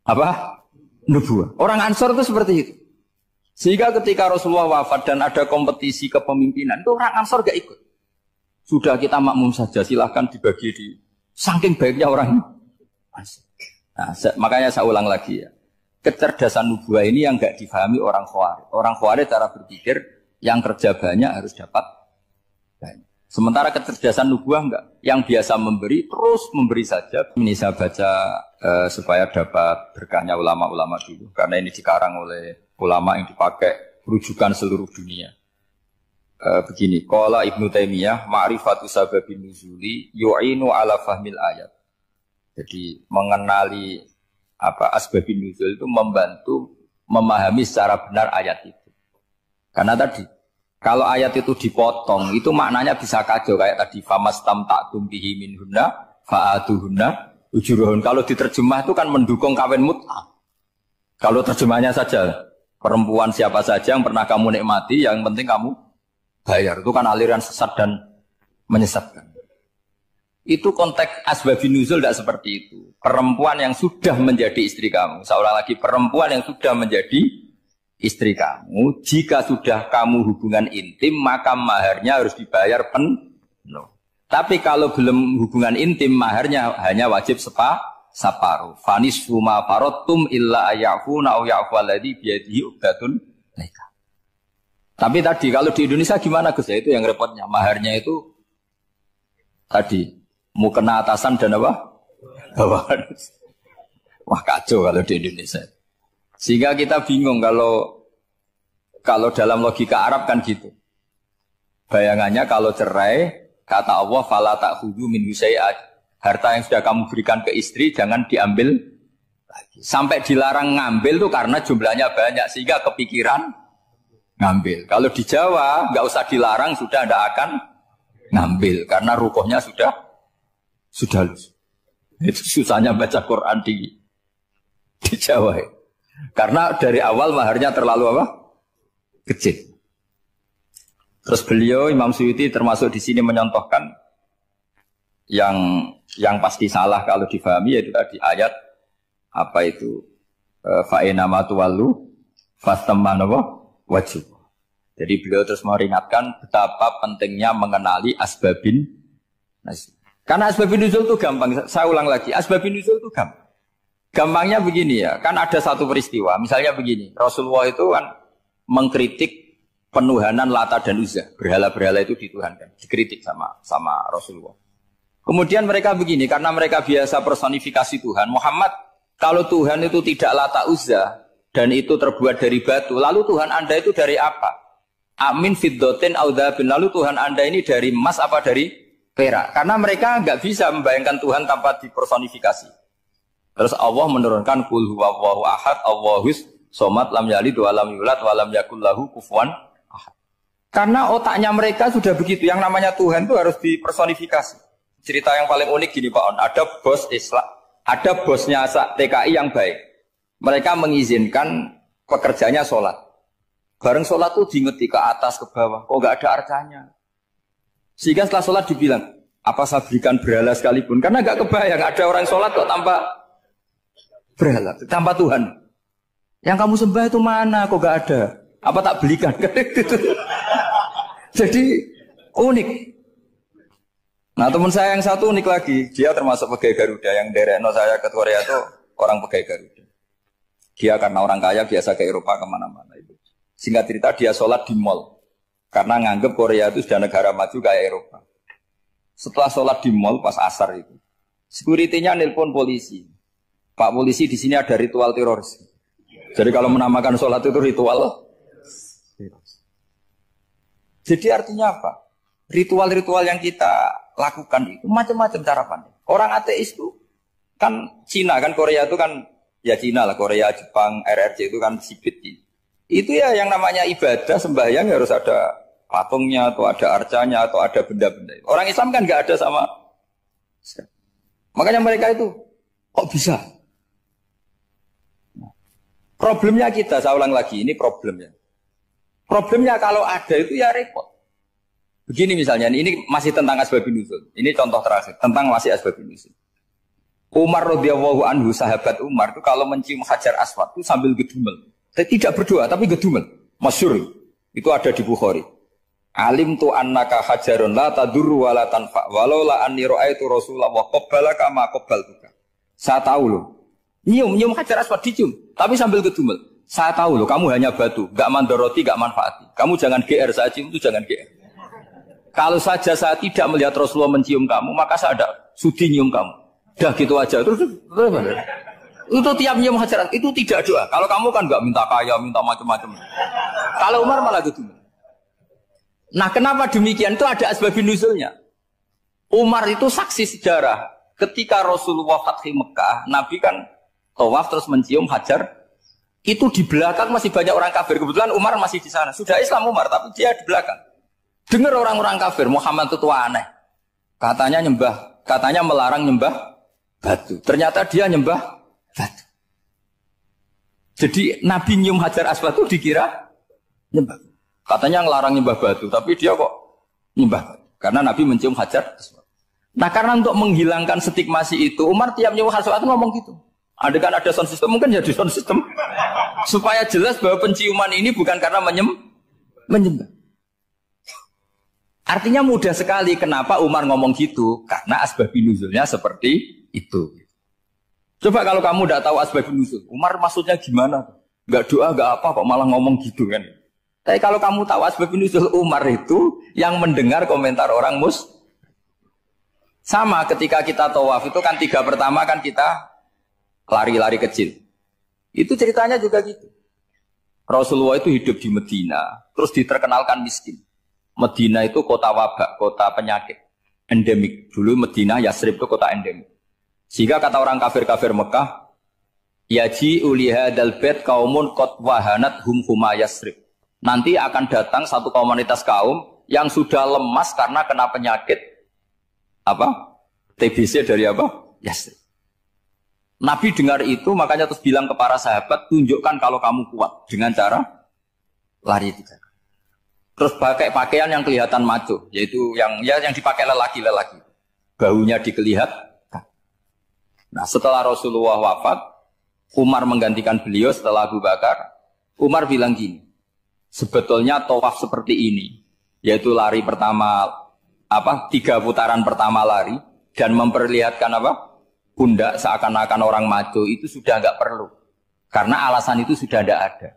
Apa? Nubuah. Orang Ansor itu seperti itu. Sehingga ketika Rasulullah wafat dan ada kompetisi kepemimpinan, itu orang Ansor gak ikut. Sudah kita makmum saja, silahkan dibagi di. Saking baiknya orang ini. Nah, makanya saya ulang lagi ya. Kecerdasan nubuah ini yang enggak difahami orang Khawarij. Orang Khawarij cara berpikir yang kerja banyak harus dapat banyak. Sementara kecerdasan nubuah enggak. Yang biasa memberi terus memberi saja. Ini saya baca supaya dapat berkahnya ulama-ulama dulu. Karena ini dikarang oleh ulama yang dipakai rujukan seluruh dunia. Begini, qala Ibnu Taimiyah ma'rifatu sababin nuzuli yu'inu ala fahmil ayat. Jadi mengenali asbabun nuzul itu membantu memahami secara benar ayat itu. Karena tadi kalau ayat itu dipotong itu maknanya bisa kacau kayak tadi famastam ta'tum bihi minhunna fa'atuhunna ujurun. Kalau diterjemah itu kan mendukung kawin mut'ah. Kalau terjemahnya saja perempuan siapa saja yang pernah kamu nikmati yang penting kamu bayar. Itu kan aliran sesat dan menyesatkan. Itu konteks asbabun nuzul tidak seperti itu. Perempuan yang sudah menjadi istri kamu. Seolah lagi perempuan yang sudah menjadi istri kamu. Jika sudah kamu hubungan intim, maka maharnya harus dibayar penuh. Tapi kalau belum hubungan intim, maharnya hanya wajib separuh. Fanis suma farotum illa ayafuna au ya'faladhi biyadihi ubdatun nikah. Tapi tadi kalau di Indonesia gimana Gus? Itu yang repotnya. Maharnya itu tadi mau kena atasan dan apa? Bawahan. Wah kacau kalau di Indonesia. Sehingga kita bingung kalau dalam logika Arab kan gitu. Bayangannya kalau cerai, kata Allah fala ta'khudhu min syai'at. Harta yang sudah kamu berikan ke istri jangan diambil lagi. Sampai dilarang ngambil tuh karena jumlahnya banyak sehingga kepikiran ngambil. Kalau di Jawa nggak usah dilarang sudah tidak akan ngambil karena rukuhnya sudah lulus. Itu susahnya baca Quran di Jawa. Karena dari awal maharnya terlalu apa? Kecil. Terus beliau Imam Suyuti termasuk di sini menyontohkan yang pasti salah kalau difahami yaitu tadi ayat apa itu fa'ina matuwallu fastamanawa wajib. Jadi beliau terus meringatkan betapa pentingnya mengenali asbabin nuzul. Karena asbabun nuzul itu gampang. Saya ulang lagi, asbabun nuzul itu gampang. Gampangnya begini ya, kan ada satu peristiwa. Misalnya begini, Rasulullah itu kan mengkritik penuhanan Lata dan Uzza. Berhala-berhala itu dituhankan, dikritik sama Rasulullah. Kemudian mereka begini, karena mereka biasa personifikasi Tuhan. Muhammad, kalau Tuhan itu tidak Lata Uzza dan itu terbuat dari batu, lalu Tuhan Anda itu dari apa? Amin fiddotin audhabin. Lalu Tuhan Anda ini dari emas apa dari perak? Karena mereka nggak bisa membayangkan Tuhan tanpa dipersonifikasi. Terus Allah menurunkan qul huwallahu ahad, Allahus somad, lam yalid wa lam yulad wa lam yakul lahu kufuwan ahad. Karena otaknya mereka sudah begitu. Yang namanya Tuhan itu harus dipersonifikasi. Cerita yang paling unik gini Pak On, ada bos Islam, ada bosnya TKI yang baik. Mereka mengizinkan pekerjanya sholat. Bareng sholat tuh diingeti ke atas ke bawah, kok nggak ada arcanya. Sehingga setelah sholat dibilang, apa saya berikan berhala sekalipun? Karena nggak kebayang ada orang sholat kok tanpa berhala, tanpa Tuhan. Yang kamu sembah itu mana? Kok nggak ada? Apa tak belikan? Jadi unik. Nah teman saya yang satu unik lagi, dia termasuk pegawai Garuda yang derekno saya ke Korea itu orang pegawai Garuda. Dia karena orang kaya biasa ke Eropa kemana-mana itu. Singkat cerita dia sholat di mall. Karena nganggep Korea itu sudah negara maju kayak Eropa. Setelah sholat di mall pas asar itu, security-nya nelpon polisi. Pak polisi di sini ada ritual teroris. Jadi kalau menamakan sholat itu ritual. Jadi artinya apa? Ritual-ritual yang kita lakukan itu macam-macam cara pandang. Orang ateis itu kan Cina kan Korea itu kan ya Cina lah, Korea, Jepang, RRC itu kan sipit. Itu ya yang namanya ibadah sembahyang harus ada patungnya atau ada arcanya atau ada benda-benda. Orang Islam kan nggak ada sama. Makanya mereka itu kok bisa? Problemnya kita, saya ulang lagi, ini problemnya. Problemnya kalau ada itu ya repot. Begini misalnya, ini masih tentang asbabun nuzul. Ini contoh terakhir, tentang masih asbabun nuzul. Umar radhiyallahu anhu, sahabat Umar itu kalau mencium Hajar Aswad itu sambil gedumel. Tidak berdoa, tapi gedumel. Masyhur. Itu ada di Bukhari. Alim tu annaka hajarun la tadurru wa la tanfa. Walau la anni ra'aitu Rasulullah wa qabbalaka ma qabbaltuka. Saya tahu loh. Nyium Hajar Aswad dicium, tapi sambil gedumel. Saya tahu loh, kamu hanya batu, gak mandoroti, gak manfaati. Kamu jangan GR, saya cium itu jangan GR. Kalau saja saya tidak melihat Rasulullah mencium kamu, maka saya ada sudi nyium kamu. Dah gitu aja. Terus itu tiap nyium Hajar, itu tidak doa. Kalau kamu kan gak minta kaya, minta macam-macam. Kalau Umar malah gitu. Nah, kenapa demikian? Itu ada asbabun nuzulnya. Umar itu saksi sejarah. Ketika Rasulullah Fathi Mekah, Nabi kan tawaf terus mencium Hajar. Itu di belakang masih banyak orang kafir. Kebetulan Umar masih di sana. Sudah Islam Umar, tapi dia di belakang. Dengar orang-orang kafir, Muhammad itu aneh. Katanya melarang nyembah batu. Ternyata dia nyembah batu. Jadi Nabi nyium Hajar Aswad itu dikira nyembah. Katanya ngelarang nyembah batu, tapi dia kok nyembah batu. Karena Nabi mencium Hajar Aswad. Nah, karena untuk menghilangkan stigmasi itu, Umar tiap nyium Hajar Aswad itu ngomong gitu. Ada kan ada sound system, mungkin jadi sound system. Supaya jelas bahwa penciuman ini bukan karena menyembah. Artinya mudah sekali kenapa Umar ngomong gitu. Karena asbabun nuzulnya seperti itu. Coba kalau kamu tidak tahu asbabun nuzul, Umar maksudnya gimana? Gak doa, gak apa, kok malah ngomong gitu kan. Tapi kalau kamu tahu asbabun nuzul Umar itu yang mendengar komentar orang sama ketika kita tawaf itu kan 3 pertama kan kita lari-lari kecil. Itu ceritanya juga gitu. Rasulullah itu hidup di Medina, terus diterkenalkan miskin. Medina itu kota wabak, kota penyakit, endemik. Dulu Medina, Yasrib itu kota endemik. Sehingga kata orang kafir-kafir Mekah, yaji uliha dalbet kaumun kot wahanat huma Yasrib. Nanti akan datang satu komunitas kaum yang sudah lemas karena kena penyakit TBC dari Yasrib. Nabi dengar itu, makanya terus bilang ke para sahabat, tunjukkan kalau kamu kuat dengan cara lari 3 kali. Terus pakai pakaian yang kelihatan maco, yaitu yang dipakai lelaki-lelaki. Bahunya dikelihatan. Nah, setelah Rasulullah wafat, Umar menggantikan beliau setelah Abu Bakar. Umar bilang gini, sebetulnya tawaf seperti ini, yaitu lari pertama, 3 putaran pertama lari, dan memperlihatkan pundak seakan-akan orang maco, itu sudah enggak perlu. Karena alasan itu sudah tidak ada.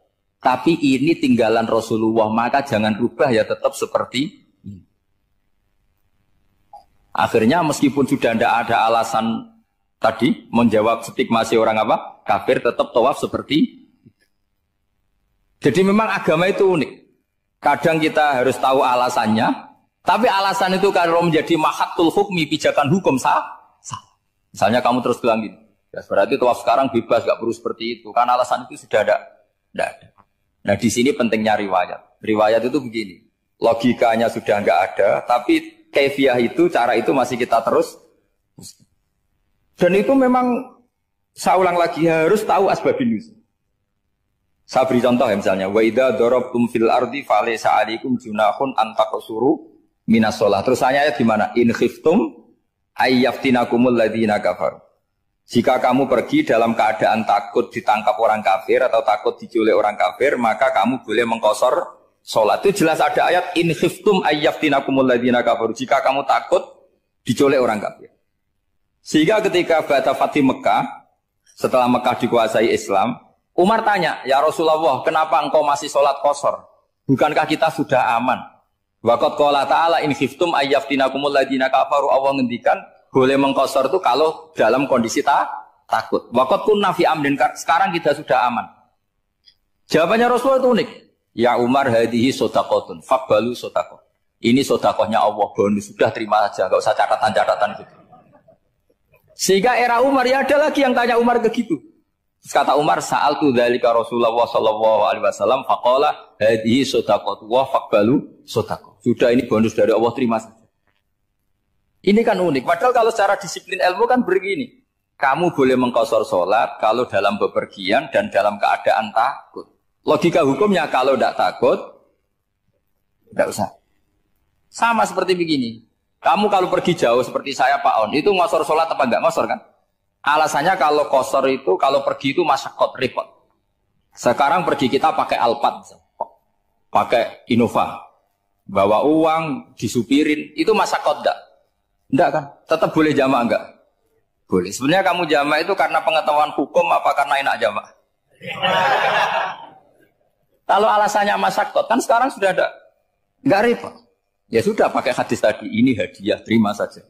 Tapi ini tinggalan Rasulullah, maka jangan rubah ya tetap seperti ini. Akhirnya meskipun sudah tidak ada alasan tadi menjawab stigmasi orang kafir, tetap tawaf seperti itu. Jadi memang agama itu unik. Kadang kita harus tahu alasannya, tapi alasan itu kalau menjadi mahatul hukmi, pijakan hukum sah. Misalnya kamu terus bilang gini, ya berarti tawaf sekarang bebas, gak perlu seperti itu. Karena alasan itu sudah tidak ada. Nah, di sini pentingnya riwayat. Riwayat itu begini, logikanya sudah enggak ada, tapi kaifiah itu, cara itu masih kita terus. Dan itu memang, saya ulang lagi, harus tahu asbabun nuzul. Saya beri contoh ya misalnya, wa idza darabtum fil ardi falaysa 'alaikum junahun an taqsuru minas shalah. Terus ayatnya di mana? In khiftum ayyaftinakumul ladzina kafaru. Jika kamu pergi dalam keadaan takut ditangkap orang kafir atau takut diculik orang kafir, maka kamu boleh mengqasar salat. Itu jelas ada ayat in khiftum ayyaftinakumul ladzina kafaru. Jika kamu takut diculik orang kafir. Sehingga ketika Ba'da Fathi Mekah, setelah Mekah dikuasai Islam, Umar tanya, ya Rasulullah, kenapa engkau masih sholat qasar? Bukankah kita sudah aman? Waqad qala ta'ala in khiftum ayyaftinakumul ladzina kafaru. Allah ngendikan boleh mengqasar itu kalau dalam kondisi takut. Waqad kunna fi amrin, sekarang kita sudah aman. Jawabannya Rasulullah itu unik. Ya Umar hadihi shadaqatun faqbalu shadaqah. Ini sedekahnya Allah, bonus, sudah terima saja, enggak usah catatan-catatan gitu. Sehingga era Umar ya ada lagi yang tanya Umar begitu. Kata Umar, sa'altu dzalika Rasulullah sallallahu alaihi wasallam faqala hadhihi shadaqatu wa faqbalu shadaqah. Sudah ini bonus dari Allah, terima saja. Ini kan unik. Padahal kalau secara disiplin ilmu kan begini. Kamu boleh mengqasar salat kalau dalam bepergian dan dalam keadaan takut. Logika hukumnya kalau tidak takut tidak usah. Sama seperti begini. Kamu kalau pergi jauh seperti saya Pak On, itu ngosor sholat apa enggak ngosor kan? Alasannya kalau kosor itu, kalau pergi itu masyakot, repot. Sekarang pergi kita pakai Alphard, pakai Innova, bawa uang, disupirin, itu masyakot enggak? Enggak kan? Tetap boleh jamaah enggak? Boleh. Sebenarnya kamu jamak itu karena pengetahuan hukum apa karena enak jamak? Kalau alasannya masyakot, kan sekarang sudah ada. Enggak repot. Ya sudah pakai hadis tadi. Ini hadiah, terima saja.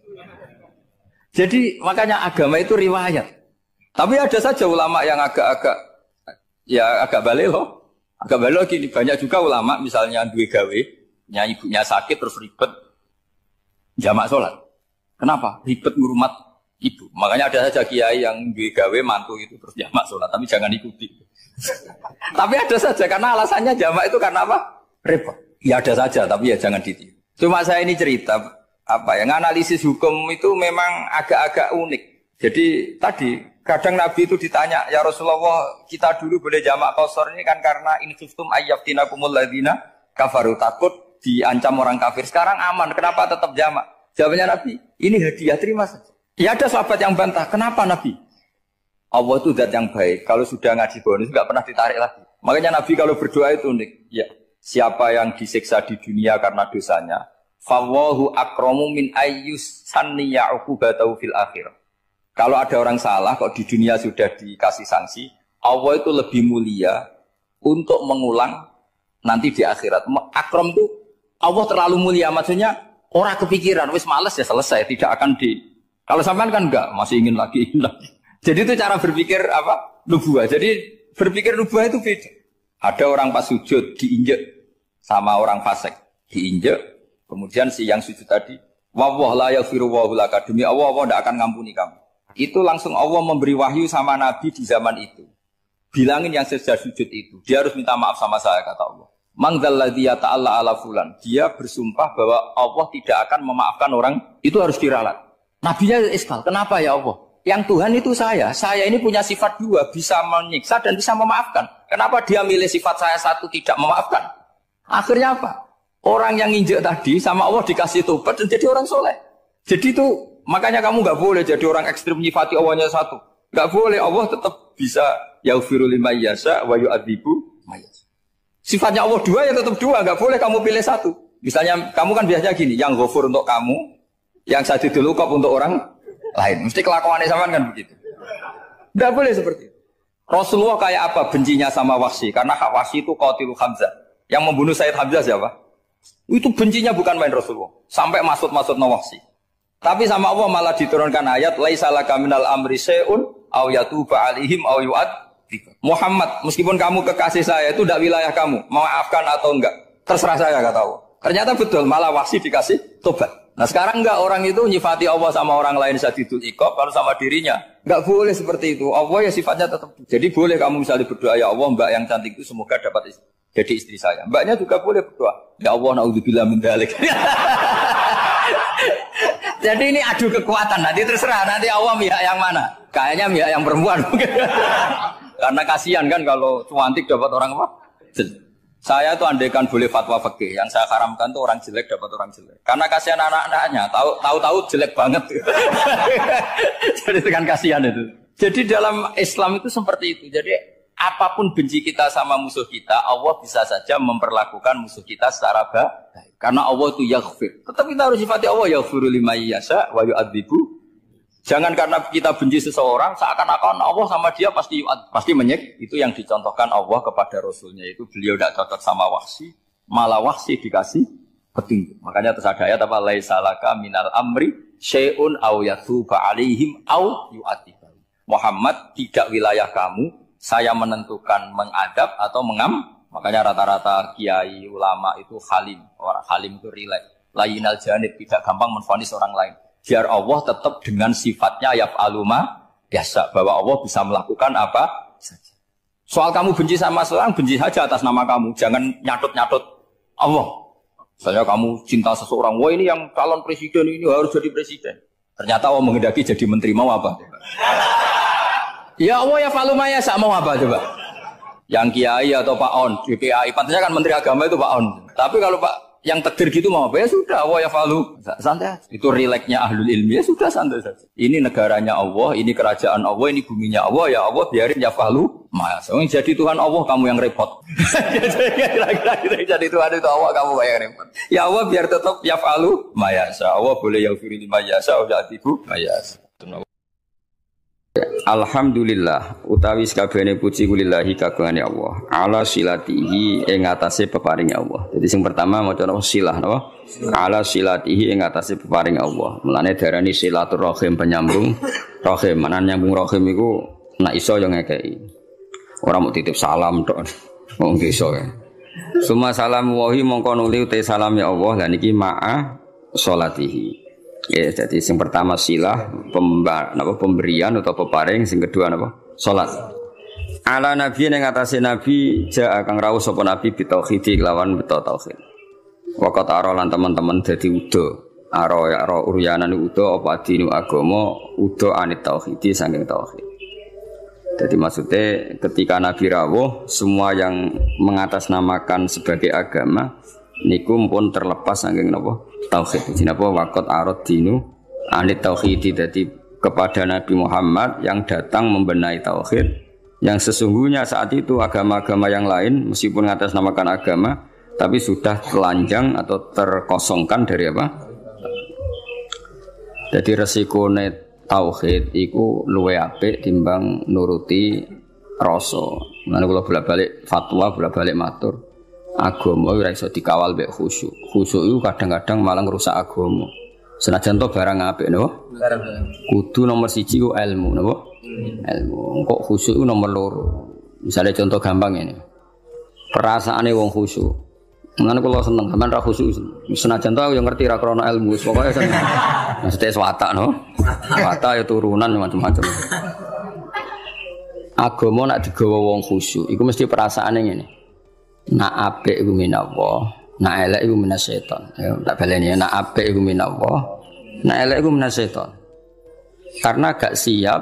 Jadi makanya agama itu riwayat. Tapi ada saja ulama yang agak balik loh. Agak balik gini. Banyak juga ulama misalnya duwe gawe. Ibunya sakit terus ribet. Jamak sholat. Kenapa? Ribet ngurmat ibu. Makanya ada saja kiai yang duwe gawe mantu itu terus jamak sholat. Tapi jangan ikuti. Tapi ada saja karena alasannya jamak itu karena apa? Repot. Ya ada saja tapi ya jangan ditiru. Cuma saya ini cerita yang analisis hukum itu memang agak-agak unik. Jadi tadi kadang Nabi itu ditanya, ya Rasulullah kita dulu boleh jamak qasar ini kan karena in khiftum ayyafinakumul ladzina kafaru, takut diancam orang kafir. Sekarang aman, kenapa tetap jamak? Jawabnya Nabi, ini hadiah terima saja. Ya ada sahabat yang bantah, kenapa Nabi? Allah itu zat yang baik. Kalau sudah ngaji bonus nggak pernah ditarik lagi. Makanya Nabi kalau berdoa itu unik. Ya. Siapa yang disiksa di dunia karena dosanya, fawahu akramu min ayyus sanniya uqubatahu fil akhirah. Kalau ada orang salah kok di dunia sudah dikasih sanksi, Allah itu lebih mulia untuk mengulang nanti di akhirat. Akram itu Allah terlalu mulia, maksudnya orang kepikiran wis males ya selesai, tidak akan di. Kalau sampean kan enggak, masih ingin lagi. Jadi itu cara berpikir nubuah. Jadi berpikir nubuah itu beda. Ada orang pas sujud diinjek sama orang fasik, diinjek, kemudian si yang sujud tadi, wawah la yaghfiru wa laka, demi Allah tidak akan ngampuni kamu. Itu langsung Allah memberi wahyu sama Nabi di zaman itu. Bilangin yang sedang sujud itu, dia harus minta maaf sama saya, kata Allah. Mangdzalladzi yata'alla ala fulan, dia bersumpah bahwa Allah tidak akan memaafkan orang, itu harus diralat. Nabinya iskal, kenapa ya Allah? Yang Tuhan itu saya ini punya sifat dua, bisa menyiksa dan bisa memaafkan. Kenapa dia milih sifat saya satu tidak memaafkan? Akhirnya apa? Orang yang injek tadi sama Allah dikasih tobat dan jadi orang soleh. Jadi itu makanya kamu nggak boleh jadi orang ekstrim nyifati Allahnya satu. Nggak boleh, Allah tetap bisa yaghfiru liman yasha wa yu'adzibu may yasha. Sifatnya Allah dua ya tetap dua, nggak boleh kamu pilih satu. Misalnya kamu kan biasanya gini, yang ghafur untuk kamu, yang sadidul uqab untuk orang lain. Mesti kelakuannya sama kan begitu. Nggak boleh seperti itu. Rasulullah kayak apa bencinya sama Wahsy? Karena Wahsy itu qatilu Hamzah. Yang membunuh Sayyid Hamzah siapa? Itu bencinya bukan main Rasulullah. Sampai maksud-maksud Wahsy. Tapi sama Allah malah diturunkan ayat laisa laka minal amri syai'un aw yatuba alaihim aw yu'adzib. Muhammad, meskipun kamu kekasih saya itu tidak wilayah kamu, maafkan atau enggak, terserah saya, kata Allah. Ternyata betul, malah Wahsy dikasih tobat. Nah sekarang enggak, orang itu nyifati Allah sama orang lain sadidul iqab, kalau sama dirinya enggak boleh seperti itu. Allah ya sifatnya tetap. Jadi boleh kamu misalnya berdoa, ya Allah mbak yang cantik itu semoga dapat jadi istri saya. Mbaknya juga boleh berdoa, ya Allah naudzubillah min dzalik. Jadi ini adu kekuatan, nanti terserah nanti Allah pihak yang mana. Kayaknya pihak yang perempuan. Karena kasihan kan kalau cantik dapat orang apa? Saya tuh andaikan boleh fatwa fikih, yang saya haramkan tuh orang jelek dapat orang jelek. Karena kasihan anak-anaknya, tahu-tahu jelek banget. Jadi kan kasihan itu. Jadi dalam Islam itu seperti itu. Jadi apapun benci kita sama musuh kita, Allah bisa saja memperlakukan musuh kita secara baik. Karena Allah itu yaghfir. Tetap kita harus sifati Allah yaghfiru liman yasha wa yu'adzibu. Jangan karena kita benci seseorang seakan-akan Allah sama dia pasti menyek. Itu yang dicontohkan Allah kepada Rasulnya, itu beliau tidak cocok sama Wahsy, malah Wahsy dikasih petunjuk. Makanya terus ada ayat apa laisa laka minal amri syai'un aw yatuba alaihim aw yu'adzib. Muhammad, tidak wilayah kamu, saya menentukan mengadab atau mengam. Makanya rata-rata kiai ulama itu halim. Orang halim itu rileks. Layinal janib, tidak gampang menvonis orang lain. Biar Allah tetap dengan sifatnya yaf'alu ma yasha, bahwa Allah bisa melakukan apa saja. Soal kamu benci sama seorang, benci saja atas nama kamu. Jangan nyatut-nyatut Allah. Misalnya kamu cinta seseorang, wah ini yang calon presiden ini harus jadi presiden. Ternyata Allah menghendaki jadi menteri, mau apa? Ya Allah yaf'alu ma yasha, mau apa coba? Yang kiai atau Pak On, DPAI, pantasnya kan menteri agama itu Pak On. Tapi kalau Pak yang takdir gitu mau apa? Ya sudah, Allah ya falu. Santai aja. Itu rileksnya ahlul ilmi, ya sudah santai saja. Ini negaranya Allah, ini kerajaan Allah, ini buminya Allah, ya Allah biarin ya falu. Mas, jadi Tuhan Allah kamu yang repot. Jadi Tuhan itu Allah kamu yang repot. Ya Allah biar tetap ya falu. Mayasa Allah boleh ya firli mayasa, udah atibu mayasa. Alhamdulillah utawi sakabehane puji kulillahi kagungane Allah ala silatihi ing atase peparing Allah. Jadi sing pertama maca napa silah napa ala silatihi ing atase peparing Allah. Mulane darani silaturrahim penyambung rahim. Manan nyambung rahim iku nek iso yo ngekeki. Ora mau titip salam tok. Wong iso ya. Suma salam wahi mongko nuli uta salame Allah lan iki ma'a sholatihi. Ya, jadi yang pertama silah pemberian atau peparing, yang kedua apa? Salat. Ala nabi yang ngatasi nabi ja kang rawuh sapa nabi bitauhid lawan beto tauhid. Waqat arolan teman-teman dadi udo. Aro uryanan udo apa dinu agama udo anit tauhid saking tauhid. Jadi maksudnya ketika nabi rawuh semua yang mengatasnamakan sebagai agama niku pun terlepas saking napa tauhid. Jenapa waqat arad dinu anit tauhid. Jadi kepada Nabi Muhammad yang datang membenahi tauhid yang sesungguhnya saat itu agama-agama yang lain meskipun mengatasnamakan agama tapi sudah telanjang atau terkosongkan dari apa? Jadi resikone tauhid iku luwe apik timbang nuruti rasa. Mulane kula bolak-balik fatwa, bolak-balik matur. Agama ora iso dikawal mek khusyuk. Khusyuk itu kadang-kadang malah ngrusak agama. Senajan to barang apik napa? Barang. Kudu nomor 1 ku ilmu napa? Ilmu. Kok khusyuk itu nomor 2. Misalnya contoh gampang ini. Perasaane wong khusyuk. Mulane kula seneng sampean ra khusyuk. Senajan to aku yo ngerti ra krana ilmu, pokoke seneng. Mesti watak no. Watak ya turunan macam-macam. Agama nak digawa wong khusyuk, iku mesti perasaane ngene. Nak apik iku minallah, nak elek iku minasyaiton. Ya tak baleni nak apik iku minallah, nak elek iku minasyaiton. Karena gak siap,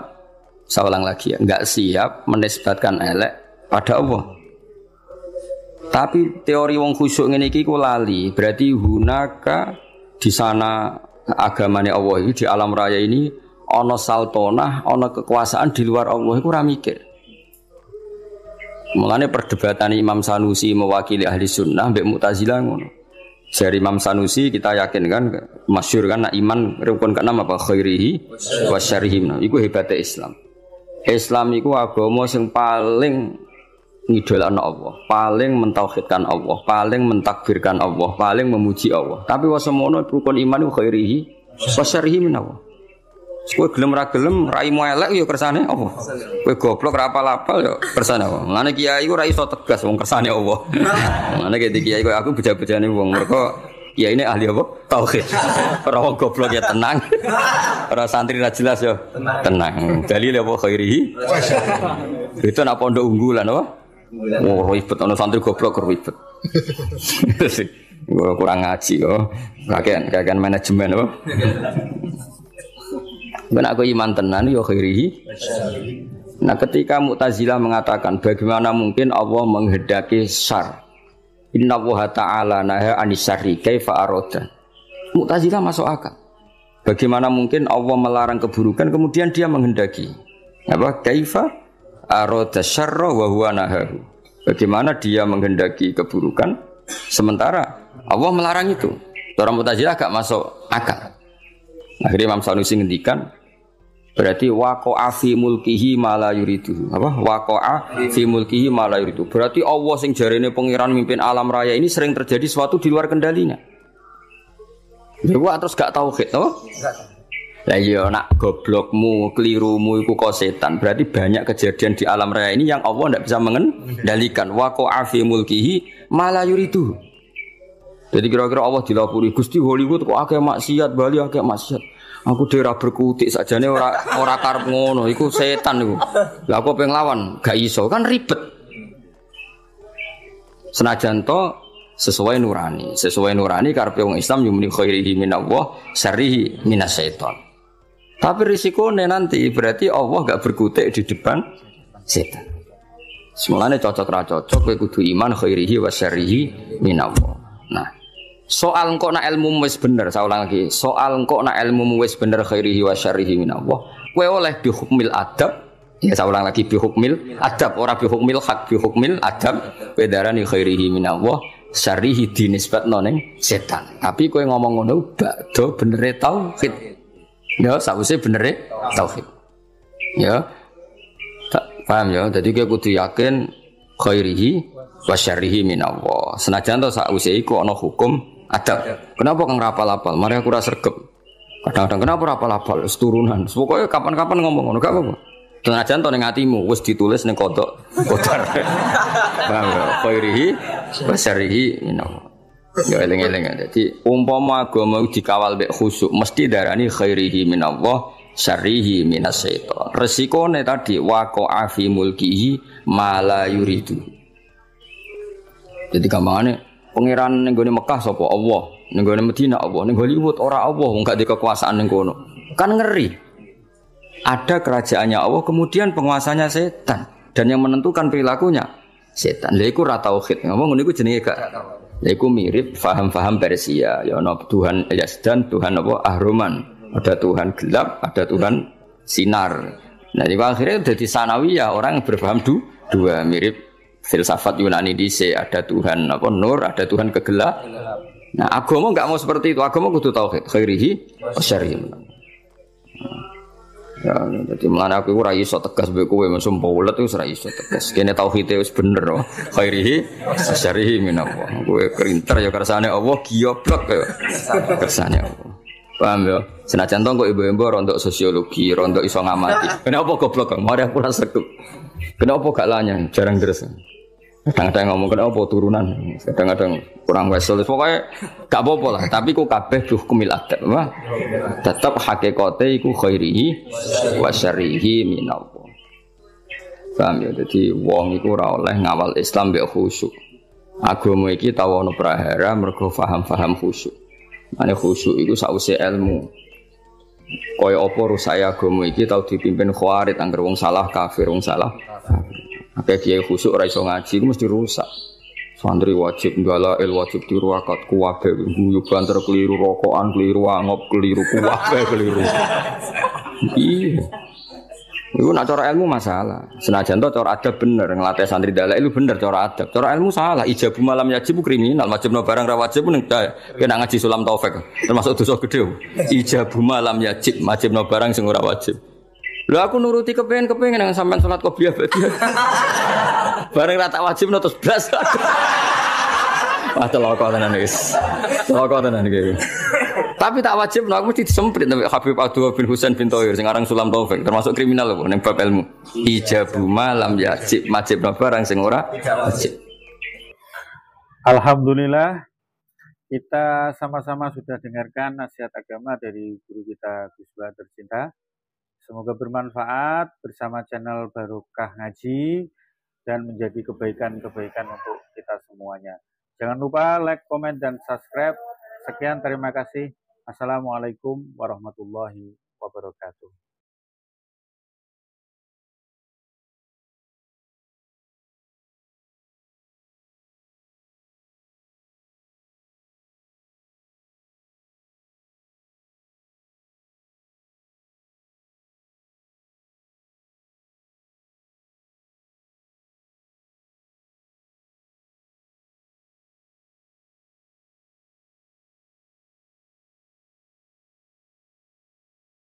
saya ulang lagi ya, gak siap menisbatkan elek pada Allah. Tapi teori wong khusyuk ngene iki ku lali, berarti hunaka di sana agamane Allah iki di alam raya ini ana saltonah, ana kekuasaan di luar Allah iku ora mikir. Mulane perdebatan Imam Sanusi mewakili ahli sunnah mbek Mu'tazilah ngono. Dari Imam Sanusi kita yakin kan masyhur kan iman rukun ke-6 apa khairihi wa syarrihi. Iku hebatnya Islam. Islam iku agama sing paling ngidolakno Allah, paling mentauhidkan Allah, paling mentakbirkan Allah, paling memuji Allah. Tapi wasemono rukun iman iku khairihi wa syarrihi min Allah. Kowe gelem ra gelem raimu elek ya kersane apa? Kowe goblok ra apal-apal ya kersane apa? Mulane kiai ku ra iso tegas wong kersane apa. Mulane kiai kok aku beja-bejane wong mergo kiai ini ahli apa? Tauhid. Ora wong goblok ya tenang. Ora santri ra jelas ya tenang. Dalil apa khairihi? Itu nak pondok unggulan apa? Oh ribet ana santri goblok ribet. Kurang ngaji kok. Kakean manajemen apa? Ben aku iman tenan ya khairihi. Nah ketika Mu'tazilah mengatakan bagaimana mungkin Allah menghendaki syar. Innallaha ta'ala naha anis syarri kaifa arada. Mu'tazilah masuk akal. Bagaimana mungkin Allah melarang keburukan kemudian dia menghendaki. Apa? Kaifa arada syarra wa huwa nahahu. Bagaimana dia menghendaki keburukan sementara Allah melarang itu. Orang Mu'tazilah gak masuk akal. Akhirnya Imam Sanusi ngendikan berarti waqa'a fi mulkihi ma la yuridu. Apa? Waqa'a fi mulkihi ma la yuridu. Berarti Allah sing jarene pengiran mimpin alam raya ini sering terjadi sesuatu di luar kendalinya. Dewa terus gak tauhid, apa? Lah iya nak goblokmu, kelirumu iku kok setan. Berarti banyak kejadian di alam raya ini yang Allah ndak bisa mengendalikan. Waqa'a fi mulkihi ma la yuridu. Jadi kira-kira Allah dilapuri Gusti Hollywood kok akeh maksiat, Bali akeh maksiat. Aku daerah berkutik sakjane ora karep ngono, iku setan iku. Lah aku pengen lawan, gak iso kan ribet. Senajan to sesuai nurani karepe wong Islam yumni khairihi minallah, syarrihi minasyaiton. Tapi risikone nanti berarti Allah gak berkutik di depan setan. Semulane cocok ra cocok kowe kudu iman khairihi wa syarrihi minallah. Nah, soal engkau nak ilmu wis bener, saya ulang lagi. Soal engkau nak ilmu wis bener khairihi wa syarrihi minallah. Kowe oleh bihukmil adab. Ya saya ulang lagi bihukmil adab, ora bihukmil hak, bihukmil adab. Kowe darani khairihi minallah, syarrihi dinisbatno ning setan. Tapi kowe ngomong ngono bakdo benere tauhid. Ya, sawise benere tauhid. Ya, paham ya. Jadi kita kudu yakin khairihi wa syarrihi minallah. Senajan to sakwise iku ana hukum adab. Kenapa kang rapal-apal? Mari aku ora sregep. Kadang-kadang kenapa rapal-apal? Wis turunan. Pokoke kapan-kapan ngomong ngono gak apa-apa. Senajan to ning atimu wis ditulis ning kodok kodar. Paham ya? Khairihi wa syarrihi minallah. Ya eling-eling. Jadi umpama agama dikawal mek khusyuk mesti darani khairihi minallah syarrihi minasyaiton. Resikone tadi waqa'a fi mulkihi ma la yuridu. Jadi gampangane pangeran ning gone Mekah sapa Allah, ning gone Madinah Allah, ning Hollywood ora Allah wong gak di kekuasaan ning kono. Kan ngeri. Ada kerajaannya Allah kemudian penguasanya setan dan yang menentukan perilakunya setan. Lha iku ra tauhid. Ngomong ngene iku jenenge gak. Lha iku mirip faham-faham Persia. Ya ana Tuhan Yazdan, Tuhan apa Ahroman. Ada Tuhan gelap, ada Tuhan sinar. Nah, di akhirnya jadi sanawiyah orang yang berpaham dua mirip filsafat Yunani dhisik, ada Tuhan apa nur, ada Tuhan kegelap. Nah, agama enggak mau seperti itu. Agama kudu tauhid, khairihi wa syarrihi. Ya, jadi mulane aku ora iso tegas mbek kowe mesum paulet wis ora iso tegas. Kene tauhide wis bener oh. Khairihi wa syarrihi minallah. Kowe kerinter ya kersane Allah, giyoblok ya. Kersane Allah. Paham ya? Senajan to kok ibu-ibu rontok sosiologi, rontok iso ngamati. Kenapa goblok? Mari aku rasa sregep. Kenapa gak lanya? Jarang deres. Kadang-kadang ngomong kenapa turunan. Kadang-kadang kurang wesel. Pokoknya gak apa-apa lah, tapi ku kabeh hukumil adab. Wah. Tetap hakikate iku khairihi wa syarrihi minallah. Paham ya? Jadi wong iku ora oleh ngawal Islam mbek khusyuk. Agama iki tau ana prahara mergo paham-paham khusyuk. Ane khusyuk itu sausé ilmu. Kaya apa rusak agama iki tau dipimpin khawarit angger wong salah kafir wong salah. Akeh kiai khusyuk ora iso ngaji iku mesti rusak. Santri wajib ndalail wajib tiru akad kuwabe guyu banter keliru rokokan keliru angop keliru kuwabe keliru. Iya. Iku nak cara ilmu masalah. Senajan to cara adab bener nglatih santri dalek itu bener cara adab. Cara ilmu salah. Ijabu malam yajib kriminal, wajibno barang ra wajib ning kena ngaji sulam taufik. Termasuk dosa gede. Ijabu malam yajib, wajibno barang sing ora wajib. Lha aku nuruti kepengin nang sampean salat qobliyah badiah. Bareng ra tak wajibno terus blas. Wah celaka tenan wis. Celaka tenan iki. Tapi tak wajib aku mesti disemprit sampai Habib Abdul bin Husain bin Thohir sing aran Sulam Taufik termasuk kriminal lho ning bab ilmu. Ijabu malam yajib wajibna barang sing ora wajib. Alhamdulillah kita sama-sama sudah dengarkan nasihat agama dari guru kita Gus Bah tercinta. Semoga bermanfaat bersama channel Barokah Ngaji dan menjadi kebaikan-kebaikan untuk kita semuanya. Jangan lupa like, komen, dan subscribe. Sekian, terima kasih. Assalamualaikum warahmatullahi wabarakatuh.